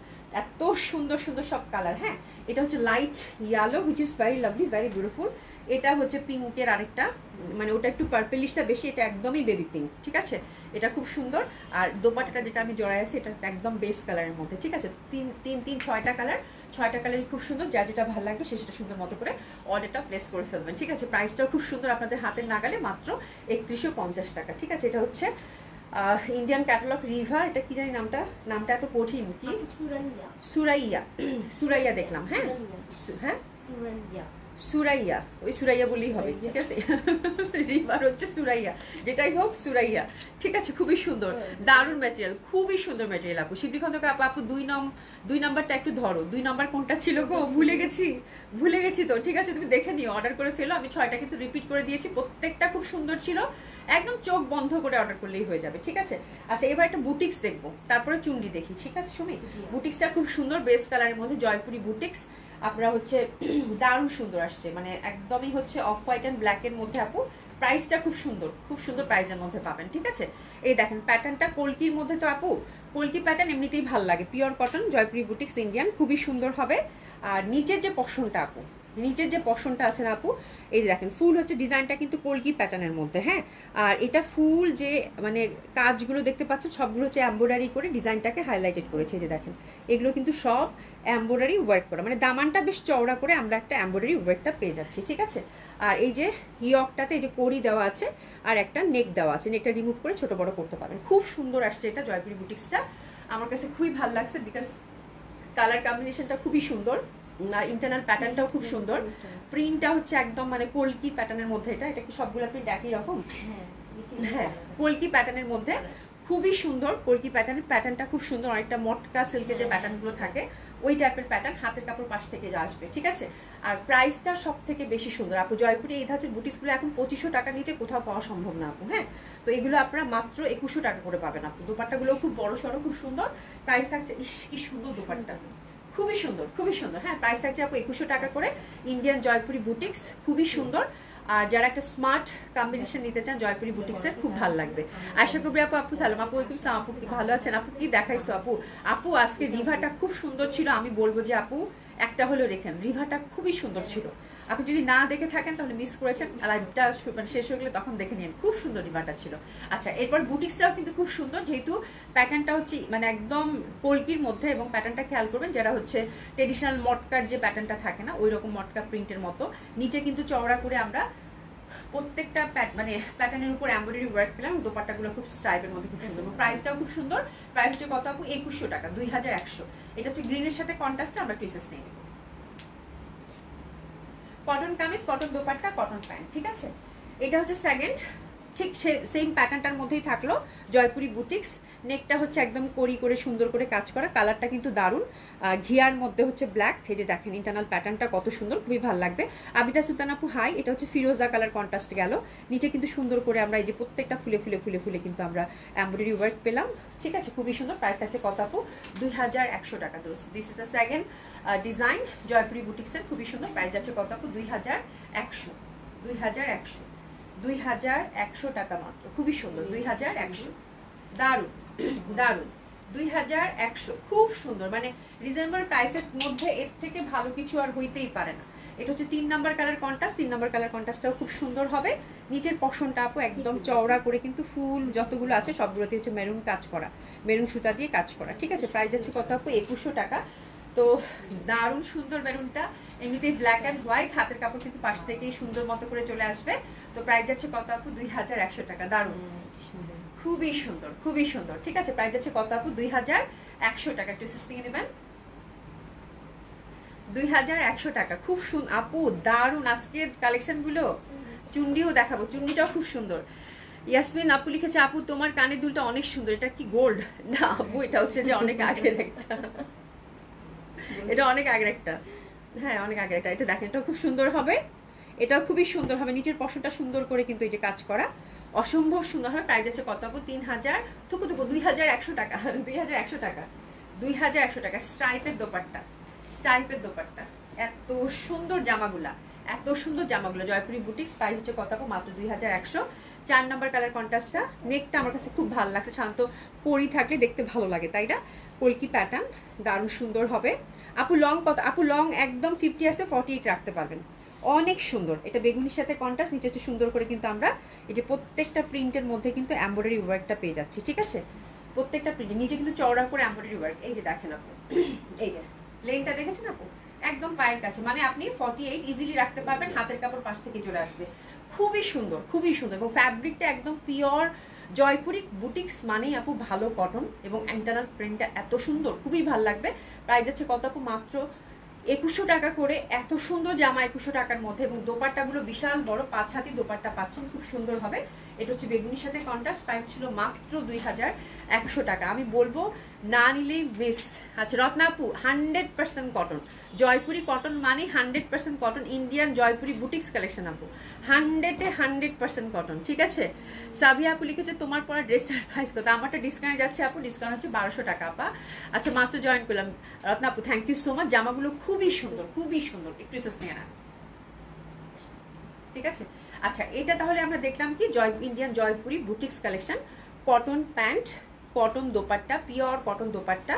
এত সুন্দর সুন্দর সব কালার। হ্যাঁ, এটা হচ্ছে light yellow which is very lovely, very beautiful. এটা হচ্ছে পিঙ্কের আরেকটা, মানে ওটা একটু পার্পেলিশটা বেশি, এটা একদমই বেবি পিঙ্ক। ঠিক আছে, এটা খুব সুন্দর। আর দোপাট্টাটা যেটা আমি জড়াই আছি এটা একদম বেস কালারের মধ্যে। ঠিক আছে, 6টা কালার, 6টা কালারই খুব সুন্দর। যার যেটা ভালো লাগবে সে সেটা সুন্দর মতো করে অর্ডারটা প্লেস করে ফেলবেন। ঠিক আছে, প্রাইসটাও খুব সুন্দর, আপনাদের হাতের নাগালে, মাত্র 3150 টাকা। ঠিক আছে, এটা হচ্ছে ইন্ডিয়ান ক্যাটালগ রিভা, এটা কি জানি নামটা এত কঠিন, কি সুরাইয়া সুরাইয়া দেখলাম। হ্যাঁ হ্যাঁ সুরাইয়া, ওই সুরাইয়া বললেই হবে। ঠিক আছে, রিভার হচ্ছে সুরাইয়া, যেটাই হোক সুরাইয়া। ঠিক আছে, খুবই সুন্দর, দারুণ ম্যাটেরিয়াল, খুবই সুন্দর ম্যাটেরিয়াল আপু। শিবলি খন্দকার আপু 2 নম্বরটা একটু ধরো, 2 নম্বর কোনটা ছিল গো? ভুলে গেছি তো। ঠিক আছে, তুমি দেখে নিও, অর্ডার করে ফেলো। আমি 6টা কিন্তু রিপিট করে দিয়েছি, প্রত্যেকটা খুব সুন্দর ছিল, একদম চোখ বন্ধ করে অর্ডার করলেই হয়ে যাবে। ঠিক আছে, আচ্ছা এবার একটা বুটিক্স দেখবো, তারপরে চুন্ডি দেখি। ঠিক আছে সুমি, বুটিক্সটা খুব সুন্দর, বেস কালারের মধ্যে, জয়পুরি বুটিক্স। আপনারা হচ্ছে দারুণ সুন্দর আসছে, মানে একদমই হচ্ছে অফ হোয়াইট অ্যান্ড ব্ল্যাকের মধ্যে আপু। প্রাইসটা খুব সুন্দর প্রাইসের মধ্যে পাবেন। ঠিক আছে, এই দেখেন প্যাটার্নটা কলকির মধ্যে, তো আপু কলকি প্যাটার্ন এমনিতেই ভালো লাগে, pure cotton, Jaipuri boutiques Indian, খুবই সুন্দর হবে। আর নিচের যে পশনটা আপু, নিচের যে পশনটা আছে না আপু, এই যে দেখেন ফুল হচ্ছে ডিজাইনটা কিন্তু কলকি প্যাটার্নের মধ্যে। হ্যাঁ, আর এটা ফুল যে মানে কাজগুলো দেখতে পাচ্ছেন সবগুলো হচ্ছে এমব্রয়ডারি করে ডিজাইনটাকে হাইলাইটেড করেছে। এই যে দেখেন এগুলো কিন্তু সব এমব্রয়ডারি ওয়ার্ক করা, মানে দামানটা বেশ চওড়া করে আমরা একটা এমব্রয়ডারি ওয়ার্কটা পেয়ে যাচ্ছি। ঠিক আছে, আর এই যে হিয়কটাতে এই যে কড়ি দেওয়া আছে আর একটা নেক দেওয়া আছে, নেকটা রিমুভ করে ছোট বড় করতে পারবেন। খুব সুন্দর আসছে এটা জয়পুরি বুটিক্সটা, আমার কাছে খুবই ভালো লাগছে, বিকজ কালার কম্বিনেশনটা খুবই সুন্দর, আর ইন্টারনাল প্যাটার্নটাও খুব সুন্দর। প্রিন্টটা হচ্ছে একদম মানে কলকি প্যাটার্নের মধ্যে, এটা কি সবগুলো প্রিন্ট একই রকম? হ্যাঁ, কলকি প্যাটার্নের মধ্যে খুবই সুন্দর। কলকি প্যাটার্নটা খুব সুন্দর, অনেকটা মটকা সিল্কের যে প্যাটার্নগুলো থাকে ওই টাইপের প্যাটার্ন, হাতের কাপড় পাশ থেকে যা আসবে। ঠিক আছে, আর প্রাইসটা সব থেকে বেশি সুন্দর আপু। জয়পুরে এই ধাঁচের বুটিক্সগুলো এখন 2500 টাকার নিচে কোথাও পাওয়া সম্ভব না আপু। হ্যাঁ, তো এগুলো আপনারা মাত্র 2100 টাকা করে পাবেন আপু। দোপাট্টাগুলো খুব বড় সড়ো, খুব সুন্দর। প্রাইস থাকছে, ইস কি সুন্দর দোপাট্টা, খুবই সুন্দর। হ্যাঁ, প্রাইস থাকছে আপু 2100 টাকা করে, ইন্ডিয়ান জয়পুরি বুটিক্স, খুবই সুন্দর। আর যারা একটা স্মার্ট কম্বিনেশন নিতে চান জয়পুরি বুটিক্সের, খুব ভালো লাগবে। আশা করি আপু সালাম আপু, ওয়ালাইকুম সালাম আপু, কি ভালো আছেন আপু? কি দেখাইছো আপু? আপু আজকে রিভাটা খুব সুন্দর ছিল, আমি বলবো যে আপু একটা হলেও দেখেন, রিভাটা খুবই সুন্দর ছিল। আপনি যদি না দেখে থাকেন তাহলে মিস করেছেন, লাইভটা মানে শেষ হয়ে গেলে তখন দেখে নিন, খুব সুন্দর রিভাটা ছিল। আচ্ছা, এরপর বুটিক্সটাও কিন্তু খুব সুন্দর, যেহেতু প্যাটার্নটা হচ্ছে মানে একদম পলকির মধ্যে, এবং প্যাটার্নটা খেয়াল করবেন যারা হচ্ছে ট্রেডিশনাল মটকার যে প্যাটার্নটা থাকে না, ওই রকম মটকা প্রিন্টের মতো নিচে কিন্তু চওড়া করে আমরা প্রত্যেকটা মানে প্যাটার্নের উপর এমব্রয়ডারি ওয়ার্ক পেলাম। দোপাট্টাগুলো খুব স্টাইলের মধ্যে খুব সুন্দর, প্রাইসটাও খুব সুন্দর। প্রাইস হচ্ছে কত আপু? 2100 টাকা, 2100। এটা হচ্ছে গ্রিনের সাথে কন্ট্রাস্টে আমরা ট্রিসেস নিয়ে নেব। Cotton kameez, cotton dupatta, cotton pant, ঠিক আছে। এটা হচ্ছে সেকেন্ড, ঠিক সেম প্যাটার্নটার মধ্যেই থাকলো জয়পুরি বুটিক্স। নেকটা হচ্ছে একদম কড়ি করে সুন্দর করে কাজ করা, কালারটা কিন্তু দারুণ, ঘিয়ার মধ্যে হচ্ছে ব্ল্যাক। থেকে দেখেন ইন্টারনাল প্যাটার্নটা কত সুন্দর, খুবই ভালো লাগবে। আবিদা সুলতান আপু হাই, এটা হচ্ছে ফিরোজা কালার কন্ট্রাস্ট গেল। নিচে কিন্তু সুন্দর করে আমরা এই যে প্রত্যেকটা ফুলে ফুলে ফুলে ফুলে কিন্তু আমরা এমব্রয়ডারি ওয়ার্ক পেলাম, ঠিক আছে, খুবই সুন্দর। প্রাইস থাকছে কত আপু? 2100 টাকা। This is the second design Jaipuri বুটিক্সের, খুবই সুন্দর। প্রাইস আছে কত আপু? 2100, 2100, 2100 টাকা মাত্র, খুবই সুন্দর। 2100, দারুণ দারুণ, 2100, খুব সুন্দর, মানে রিজনেবল প্রাইসের মধ্যে এর থেকে ভালো কিছু আর হইতেই পারে না। এটা হচ্ছে 3 number colour contrast, 3 number colour কন্ট্রাস্টটাও খুব সুন্দর হবে। নিচের পশনটা আপু একদম চওড়া করে কিন্তু ফুল যতগুলো আছে সবগুলোতে হচ্ছে মেরুন কাজ করা, মেরুন সুতা দিয়ে কাজ করা, ঠিক আছে। প্রাইস আছে কত আপু? 2100 টাকা। তো দারুণ সুন্দর মেরুনটা, এমনিতেই ব্ল্যাক অ্যান্ড হোয়াইট, হাতের কাপড় কিন্তু পাশ থেকেই সুন্দর মতো করে চলে আসবে। তো প্রাইস যাচ্ছে কত আপু? 2100 টাকা, দারুণ, খুবই সুন্দর, খুবই সুন্দর, ঠিক আছে। প্রাইস যাচ্ছে কত আপু? 2100 টাকা। একটু সিস্টিং নেবেন, 2100 টাকা, খুব সুন্দর আপু, দারুণ আজকের কালেকশন গুলো। চুন্ডিও দেখাবো, চুন্ডিটাও খুব সুন্দর। ইয়াসমিন আপু লিখেছে, আপু তোমার কানের দুলটা অনেক সুন্দর, এটা কি গোল্ড? না আপু, এটা হচ্ছে যে অনেক আগের একটা, এটা অনেক আগের একটা, হ্যাঁ অনেক আগের একটা। এটা দেখেন, এটাও খুব সুন্দর হবে, এটাও খুবই সুন্দর হবে। নিচের পশনটা সুন্দর করে কিন্তু এই যে কাজ করা, অসম্ভব সুন্দর হবে। প্রাইস আছে কত আপু? 3000, থুকু থুকু 2100 টাকা, 2100 টাকা, 2100 টাকা। স্ট্রাইপের দোপাট্টা, স্ট্রাইপের দোপাট্টা, এত সুন্দর জামাগুলা, এত সুন্দর জামাগুলো জয়পুরি বুটিক্স। প্রাইস হচ্ছে কত আপু? মাত্র 2100। 4 নাম্বার কালার কন্ট্রাস্টটা, নেকটা আমার কাছে খুব ভালো লাগছে, শান্ত পরি থাকলে দেখতে ভালো লাগে, তাই না? কলকি প্যাটার্ন, দারুণ সুন্দর হবে। আপু লং কত আপু? লং একদম 50 আছে, 48 রাখতে পারবেন, অনেক সুন্দর। এটা বেগুনির সাথে কন্ট্রাস্ট, নিচে হচ্ছে সুন্দর করে কিন্তু আমরা এই যে প্রত্যেকটা প্রিন্টের মধ্যে কিন্তু এমব্রয়ডারি ওয়ার্কটা পেয়ে যাচ্ছি, ঠিক আছে। প্রত্যেকটা প্রিন্টের নিচে কিন্তু চওড়া করে এমব্রয়ডারি ওয়ার্ক, এই যে দেখেন আপু, এই যে লেনটা দেখেছেন আপু, একদম পায়ের কাছে, মানে আপনি 48 ইজিলি রাখতে পারবেন, হাতের কাপড় পাশ থেকে চলে আসবে, খুবই সুন্দর, খুবই সুন্দর। এবং ফ্যাব্রিকটা একদম পিওর জয়পুরি বুটিক্স মানেই আপু ভালো কটন, এবং ইন্টারনাল প্রিন্টটা এত সুন্দর, খুবই ভালো লাগবে। প্রাইস যাচ্ছে কত আপু? মাত্র 2100 টাকা করে। এত সুন্দর জামা 2100 টাকার মধ্যে, এবং দোপাট্টাগুলো বিশাল বড় 5 হাতি দোপাট্টা পাচ্ছেন, খুব সুন্দর হবে। এটা হচ্ছে বেগুনির সাথে কন্ট্রাস্ট। প্রাইস ছিল মাত্র 2100 টাকা। আমি বলবো না নিলেই মিস। আচ্ছা রত্না আপু, 100% কটন, জয়পুরি কটন মানে 100% cotton, Indian Jaipuri boutiques collection আপু, 100-এ 100% কটন, ঠিক আছে। সাবিয়া আপু লিখেছে, তোমার পরা ড্রেসটার প্রাইস কত? আমারটা ডিসকাউন্টে যাচ্ছে আপু, ডিসকাউন্ট হচ্ছে 1200 টাকা আপা। আচ্ছা মাত্র জয়েন করলাম। রত্না আপু থ্যাংক ইউ সো মাচ, জামাগুলো খুবই সুন্দর, খুবই সুন্দর, একটু এসেস নিয়ে নেন, ঠিক আছে। আচ্ছা এটা তাহলে আমরা দেখলাম কি Indian Jaipuri boutiques collection, cotton pant, cotton dupatta, pure cotton dupatta,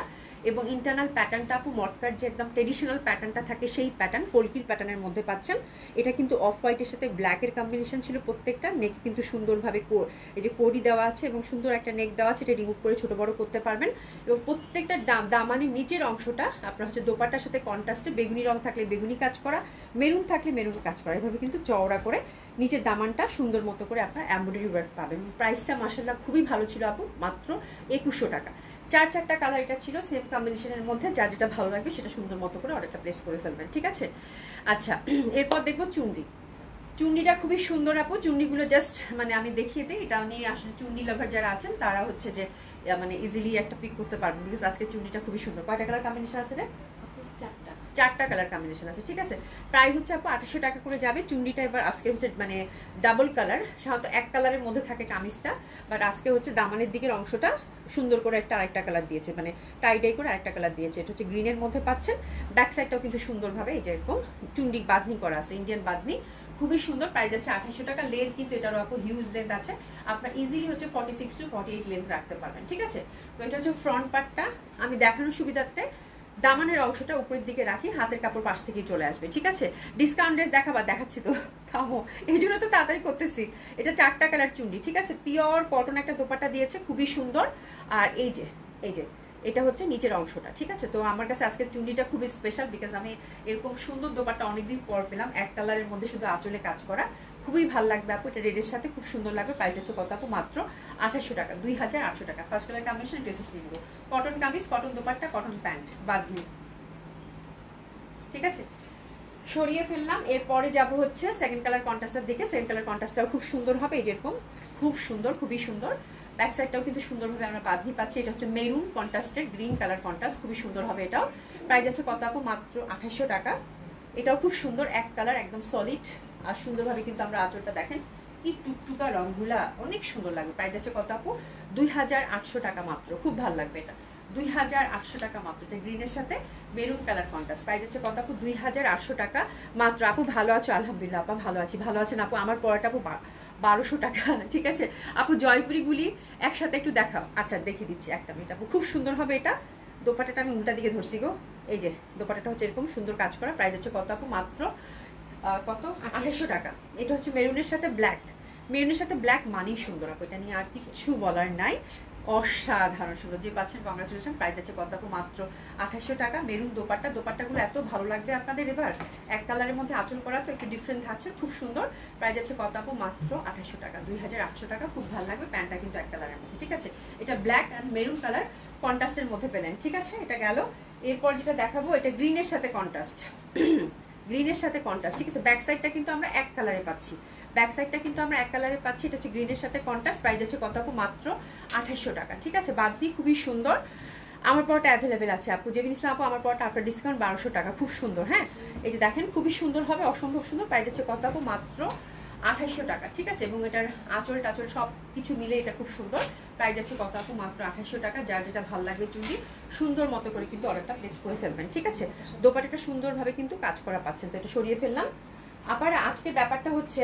এবং ইন্টারনাল প্যাটার্নটা আপু মটকার যে একদম ট্রেডিশনাল প্যাটার্নটা থাকে সেই প্যাটার্ন, কলকির প্যাটার্নের মধ্যে পাচ্ছেন। এটা কিন্তু অফ হোয়াইটের সাথে ব্ল্যাকের কম্বিনেশন ছিল প্রত্যেকটা। নেক কিন্তু সুন্দরভাবে এই যে কোডি দেওয়া আছে, এবং সুন্দর একটা নেক দেওয়া আছে, এটা রিমুভ করে ছোট বড় করতে পারবেন। এবং প্রত্যেকটা দামানের নিচের অংশটা আপনার হচ্ছে দোপাট্টার সাথে কন্ট্রাস্টে বেগুনি রং থাকলে বেগুনি কাজ করা, মেরুন থাকলে মেরুন কাজ করা, এভাবে কিন্তু চওড়া করে নিচের দামানটা সুন্দর মতো করে আপনার এমব্রয়ডারি ওয়ার্ক পাবেন। প্রাইসটা মাশাআল্লাহ খুবই ভালো ছিল আপু, মাত্র 2100 টাকা। 4-4টা কালার এটা ছিল সেম কম্বিনেশনের মধ্যে, যার যেটা ভালো লাগবে সেটা সুন্দর মতো করে অর্ডারটা প্লেস করে ফেলবেন, ঠিক আছে। আচ্ছা এরপর দেখবো চুন্ডি। চুন্ডিটা খুবই সুন্দর আপু, চুন্ডিগুলো জাস্ট মানে আমি দেখিয়ে দিই, এটা নিয়ে আসলে চুন্ডি লাভার যারা আছেন তারা হচ্ছে যে মানে ইজিলি একটা পিক করতে পারবেন, বিকজ আজকে চুন্ডিটা খুবই সুন্দর। কয়টা কালার কম্বিনেশন আছে রে? 4টা কালার কম্বিনেশন আছে, ঠিক আছে। প্রাইস হচ্ছে আপু 2800 টাকা করে যাবে। চুন্ডিটা এবার আজকে হচ্ছে মানে ডাবল কালার, সাধারণত এক কালারের মধ্যে থাকে কামিজটা, বাট আজকে হচ্ছে দামানের দিকের অংশটা সুন্দর করে একটা আরেকটা কালার দিয়েছে, মানে টাইডাই করে আরেকটা কালার দিয়েছে। এটা হচ্ছে গ্রিনের মধ্যে পাচ্ছেন। ব্যাক সাইডটাও কিন্তু সুন্দরভাবে এটা এরকম চুন্ডি বাঁধনি করা আছে, ইন্ডিয়ান বাঁধনি, খুবই সুন্দর। প্রাইস আছে 2800 টাকা। লেন্থ কিন্তু এটারও আপু হিউজ লেন্থ আছে, আপনার ইজিলি হচ্ছে 46 to 48 লেন্থ রাখতে পারবেন, ঠিক আছে। তো এটা হচ্ছে ফ্রন্ট পার্টটা, আমি দেখানোর সুবিধার্থে দামানের অংশটা উপরের দিকে রাখি, হাতের কাপড় পাশ থেকে চলে আসবে, ঠিক আছে। ডিসকাউন্ট ড্রেস দেখাচ্ছি তো থামো, এই জন্য তো তাড়াতাড়ি করতেছি। এটা 4টা কালার চুন্ডি, ঠিক আছে, পিওর কটন একটা দোপাট্টা দিয়েছে, খুবই সুন্দর। আর এই যে এটা হচ্ছে নিচের অংশটা, ঠিক আছে। তো আমার কাছে আজকের চুন্ডিটা খুবই স্পেশাল, বিকজ আমি এরকম সুন্দর দোপাট্টা অনেকদিন পর পেলাম, এক কালারের মধ্যে শুধু আঁচলে কাজ করা, খুবই ভালো লাগবে আপু। এটা রেডের সাথে খুব সুন্দর লাগবে। প্রাইস হচ্ছে কত আপু? মাত্র 2800 টাকা, 2800 টাকা। ফার্স্ট কালার কম্বিনেশন ড্রেসেস নিব, cotton kameez, cotton dupatta, cotton pant, বাদনি, ঠিক আছে। সরিয়ে ফেললাম। এরপরে যাব হচ্ছে সেকেন্ড কালার কন্ট্রাস্টের দিকে। সেকেন্ড কালার কন্ট্রাস্টটাও খুব সুন্দর হবে, এই যেরকম খুব সুন্দর, খুবই সুন্দর। ব্যাক সাইডটাও কিন্তু সুন্দরভাবে আমরা বাঁধনি পাচ্ছি। এটা হচ্ছে মেরুন কন্ট্রাস্টের, গ্রিন কালার কন্ট্রাস্ট, খুবই সুন্দর হবে এটাও। প্রাইস আছে কত আপু? মাত্র 2800 টাকা। এটাও খুব সুন্দর, এক কালার, একদম সলিড আর সুন্দরভাবে কিন্তু আমরা আঁচলটা দেখেন কি টুকটুকা রংগুলা, অনেক সুন্দর লাগবে। প্রাইস আছে কত আপু? 2800 টাকা মাত্র, খুব ভালো লাগবে এটা। 2800 টাকা মাত্র। এটা গ্রিনের সাথে মেরুন কালার কন্ট্রাস্ট। প্রাইস হচ্ছে কত আপু? 2800 টাকা মাত্র। আপু ভালো আছো? আলহামদুলিল্লাহ আপা ভালো আছি। ভালো আছেন আপু? আমার পড়াটা আপু 1200 টাকা, ঠিক আছে আপু। জয়পুরিগুলি একসাথে একটু দেখাও। আচ্ছা দেখিয়ে দিচ্ছি একটা মিনিট আপু, খুব সুন্দর হবে এটা। দোপাটাটা আমি উল্টা দিকে ধরছি গো, এই যে দোপাটাটা হচ্ছে এরকম সুন্দর কাজ করা। প্রাইস হচ্ছে কত আপু? মাত্র কত? 2800 টাকা। এটা হচ্ছে মেরুনের সাথে ব্ল্যাক, মেরুনের সাথে ব্ল্যাক মানেই সুন্দর আপু, এটা নিয়ে আর কিছু বলার নাই, অসাধারণ সুন্দর। যে পাচ্ছেন কংগ্রাচুলেশন। প্রাইস আছে কত আপু? মাত্র 2800 টাকা। মেরুন দোপাট্টা, দোপাট্টাগুলো এত ভালো লাগবে আপনাদের। এবার এক কালারের মধ্যে আঁচল করা, তো একটু ডিফারেন্ট আছে, খুব সুন্দর। প্রাইস আছে কত আপু? মাত্র 2800 টাকা, 2800 টাকা। খুব ভালো লাগবে। প্যান্টটা কিন্তু এক কালারের মধ্যে, ঠিক আছে। এটা ব্ল্যাক অ্যান্ড মেরুন কালার কন্ট্রাস্টের মধ্যে পেলেন, ঠিক আছে। এটা গেল। এরপর যেটা দেখাবো, এটা গ্রিনের সাথে কন্ট্রাস্ট, গ্রিনের সাথে কন্ট্রাস্ট, ঠিক আছে। ব্যাক সাইডটা কিন্তু আমরা এক কালারে পাচ্ছি, ব্যাক সাইডটা কিন্তু আমরা এক কালারে পাচ্ছি। এটা হচ্ছে গ্রিনের সাথে কন্ট্রাস্ট। প্রাইস আছে কত আপু? মাত্র 2800 টাকা, ঠিক আছে। বাদনি খুবই সুন্দর। আমার পরটা অ্যাভেলেবেল আছে আপু, জেবিন ইসলাম আপু। আমার পরটা আপনার ডিসকাউন্ট 1200 টাকা, খুব সুন্দর। হ্যাঁ, এই যে দেখেন খুবই সুন্দর হবে, অসম্ভব সুন্দর। প্রাইস আছে কত আপু? মাত্র 2800 টাকা, ঠিক আছে। এবং এটার আঁচল টাচল সব কিছু মিলে এটা খুব সুন্দর। প্রাইস আছে কত আপু? মাত্র 2800 টাকা। যার যেটা ভালো লাগবে চুন্ডি সুন্দর মতো করে কিন্তু অর্ডারটা প্লেস করে ফেলবেন, ঠিক আছে। দোপাটাটা সুন্দরভাবে কিন্তু কাজ করা পাচ্ছেন। তো এটা সরিয়ে ফেললাম। আবার আজকের ব্যাপারটা হচ্ছে,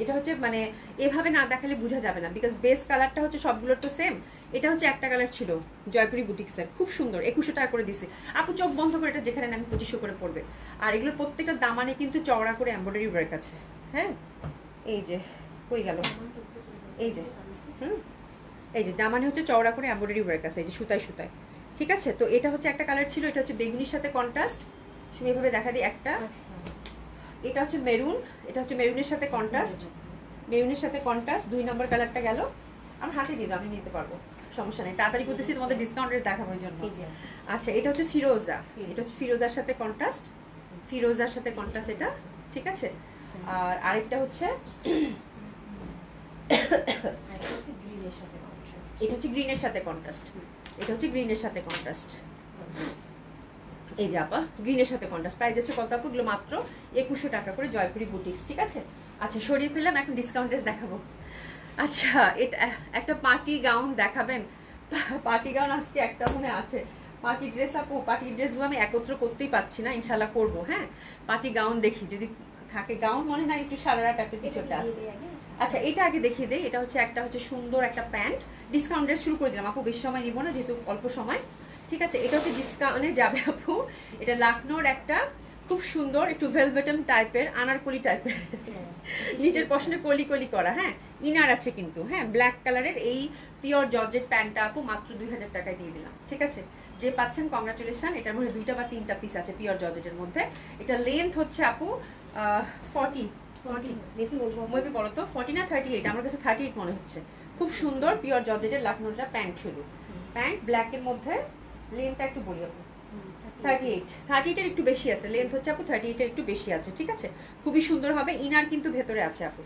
এটা হচ্ছে মানে এভাবে না দেখালে বোঝা যাবে না, বিকজ বেস কালারটা হচ্ছে সবগুলোর তো সেম। এটা হচ্ছে একটা কালার ছিল জয়পুরি বুটিক্সের, খুব সুন্দর, 2100 টাকা করে দিছে আপু। চোখ বন্ধ করে এটা যেখানে আমি 2500 করে পড়বে। আর এগুলো প্রত্যেকটা দামানে কিন্তু চওড়া করে এমব্রয়ডারি ওয়ার্ক আছে। হ্যাঁ, এই যে কই গেল, এই যে এই যে দামানে হচ্ছে চওড়া করে এমব্রয়ডারি ওয়ার্ক আছে, এই যে সুতায় সুতায়, ঠিক আছে। তো এটা হচ্ছে একটা কালার ছিল, এটা হচ্ছে বেগুনির সাথে কন্ট্রাস্ট। তুমি এভাবে দেখা দিই একটা। এটা হচ্ছে মেরুন, এটা হচ্ছে মেরুনের সাথে কন্ট্রাস্ট, মেরুনের সাথে কন্ট্রাস্ট। 2 নম্বর কালারটা গেল। আমার হাতে দিয়ে দাও, আমি নিতে পারবো, সমস্যা নেই। তাড়াতাড়ি করতেছি, তোমাদের ডিসকাউন্ট রেট দেখানোর জন্য। আচ্ছা, এটা হচ্ছে ফিরোজা, এটা হচ্ছে ফিরোজার সাথে কন্ট্রাস্ট, ফিরোজার সাথে কন্ট্রাস্ট এটা, ঠিক আছে। আর আরেকটা হচ্ছে এটা হচ্ছে গ্রিনের সাথে কন্ট্রাস্ট, এটা হচ্ছে গ্রিনের সাথে কন্ট্রাস্ট, এই যে আপা গ্রিনের সাথে কন্ট্রাস্ট। প্রাইস আছে কত আপু? এগুলো মাত্র 2100 টাকা করে, জয়পুরি বুটিক্স, ঠিক আছে। আচ্ছা সরিয়ে ফেললাম, এখন ডিসকাউন্ট ড্রেস দেখাবো। আচ্ছা, এটা একটা পার্টি গাউন দেখাবেন? পার্টি গাউন আজকে একটা মনে আছে, পার্টি ড্রেস আপু। পার্টি ড্রেসগুলো আমি একত্র করতেই পারছি না, ইনশাল্লাহ করবো। হ্যাঁ, পার্টি গাউন দেখি যদি থাকে। গাউন মনে হয় একটু সারারা টাইপের কিছু একটা আছে। আচ্ছা, এটা আগে দেখিয়ে দেই। এটা হচ্ছে একটা হচ্ছে সুন্দর একটা প্যান্ট। ডিসকাউন্ট ড্রেস শুরু করে দিলাম আপু, বেশি সময় নিব না যেহেতু অল্প সময়, ঠিক আছে। এটা হচ্ছে ডিসকাউন্টে যাবে আপু। এটা লাকনোর একটা খুব সুন্দর একটু ভেলভেটম টাইপের, আনারকলি টাইপের, নিচের পশনে কলি কলি করা। হ্যাঁ, ইনার আছে কিন্তু। হ্যাঁ, ব্ল্যাক কালারের এই পিওর জর্জেট প্যান্টটা আপু মাত্র 2000 টাকায় দিয়ে দিলাম, ঠিক আছে। যে পাচ্ছেন কংগ্রাচুলেশন। এটার মধ্যে 2টা বা 3টা পিস আছে পিওর জর্জেটের মধ্যে। এটা লেন্থ হচ্ছে আপু 40 মেবি বলো তো 40 না 38, আমার কাছে 38 মনে হচ্ছে। খুব সুন্দর পিওর জর্জেটের লাকনোটা প্যান্ট, শুধু প্যান্ট ব্ল্যাকের মধ্যে। লেন্থটা একটু বলি আপু, 38 এর একটু বেশি আছে, লেন্থ হচ্ছে আপু 38 এর একটু বেশি আছে, ঠিক আছে। খুবই সুন্দর হবে। ইনার কিন্তু ভেতরে আছে আপু,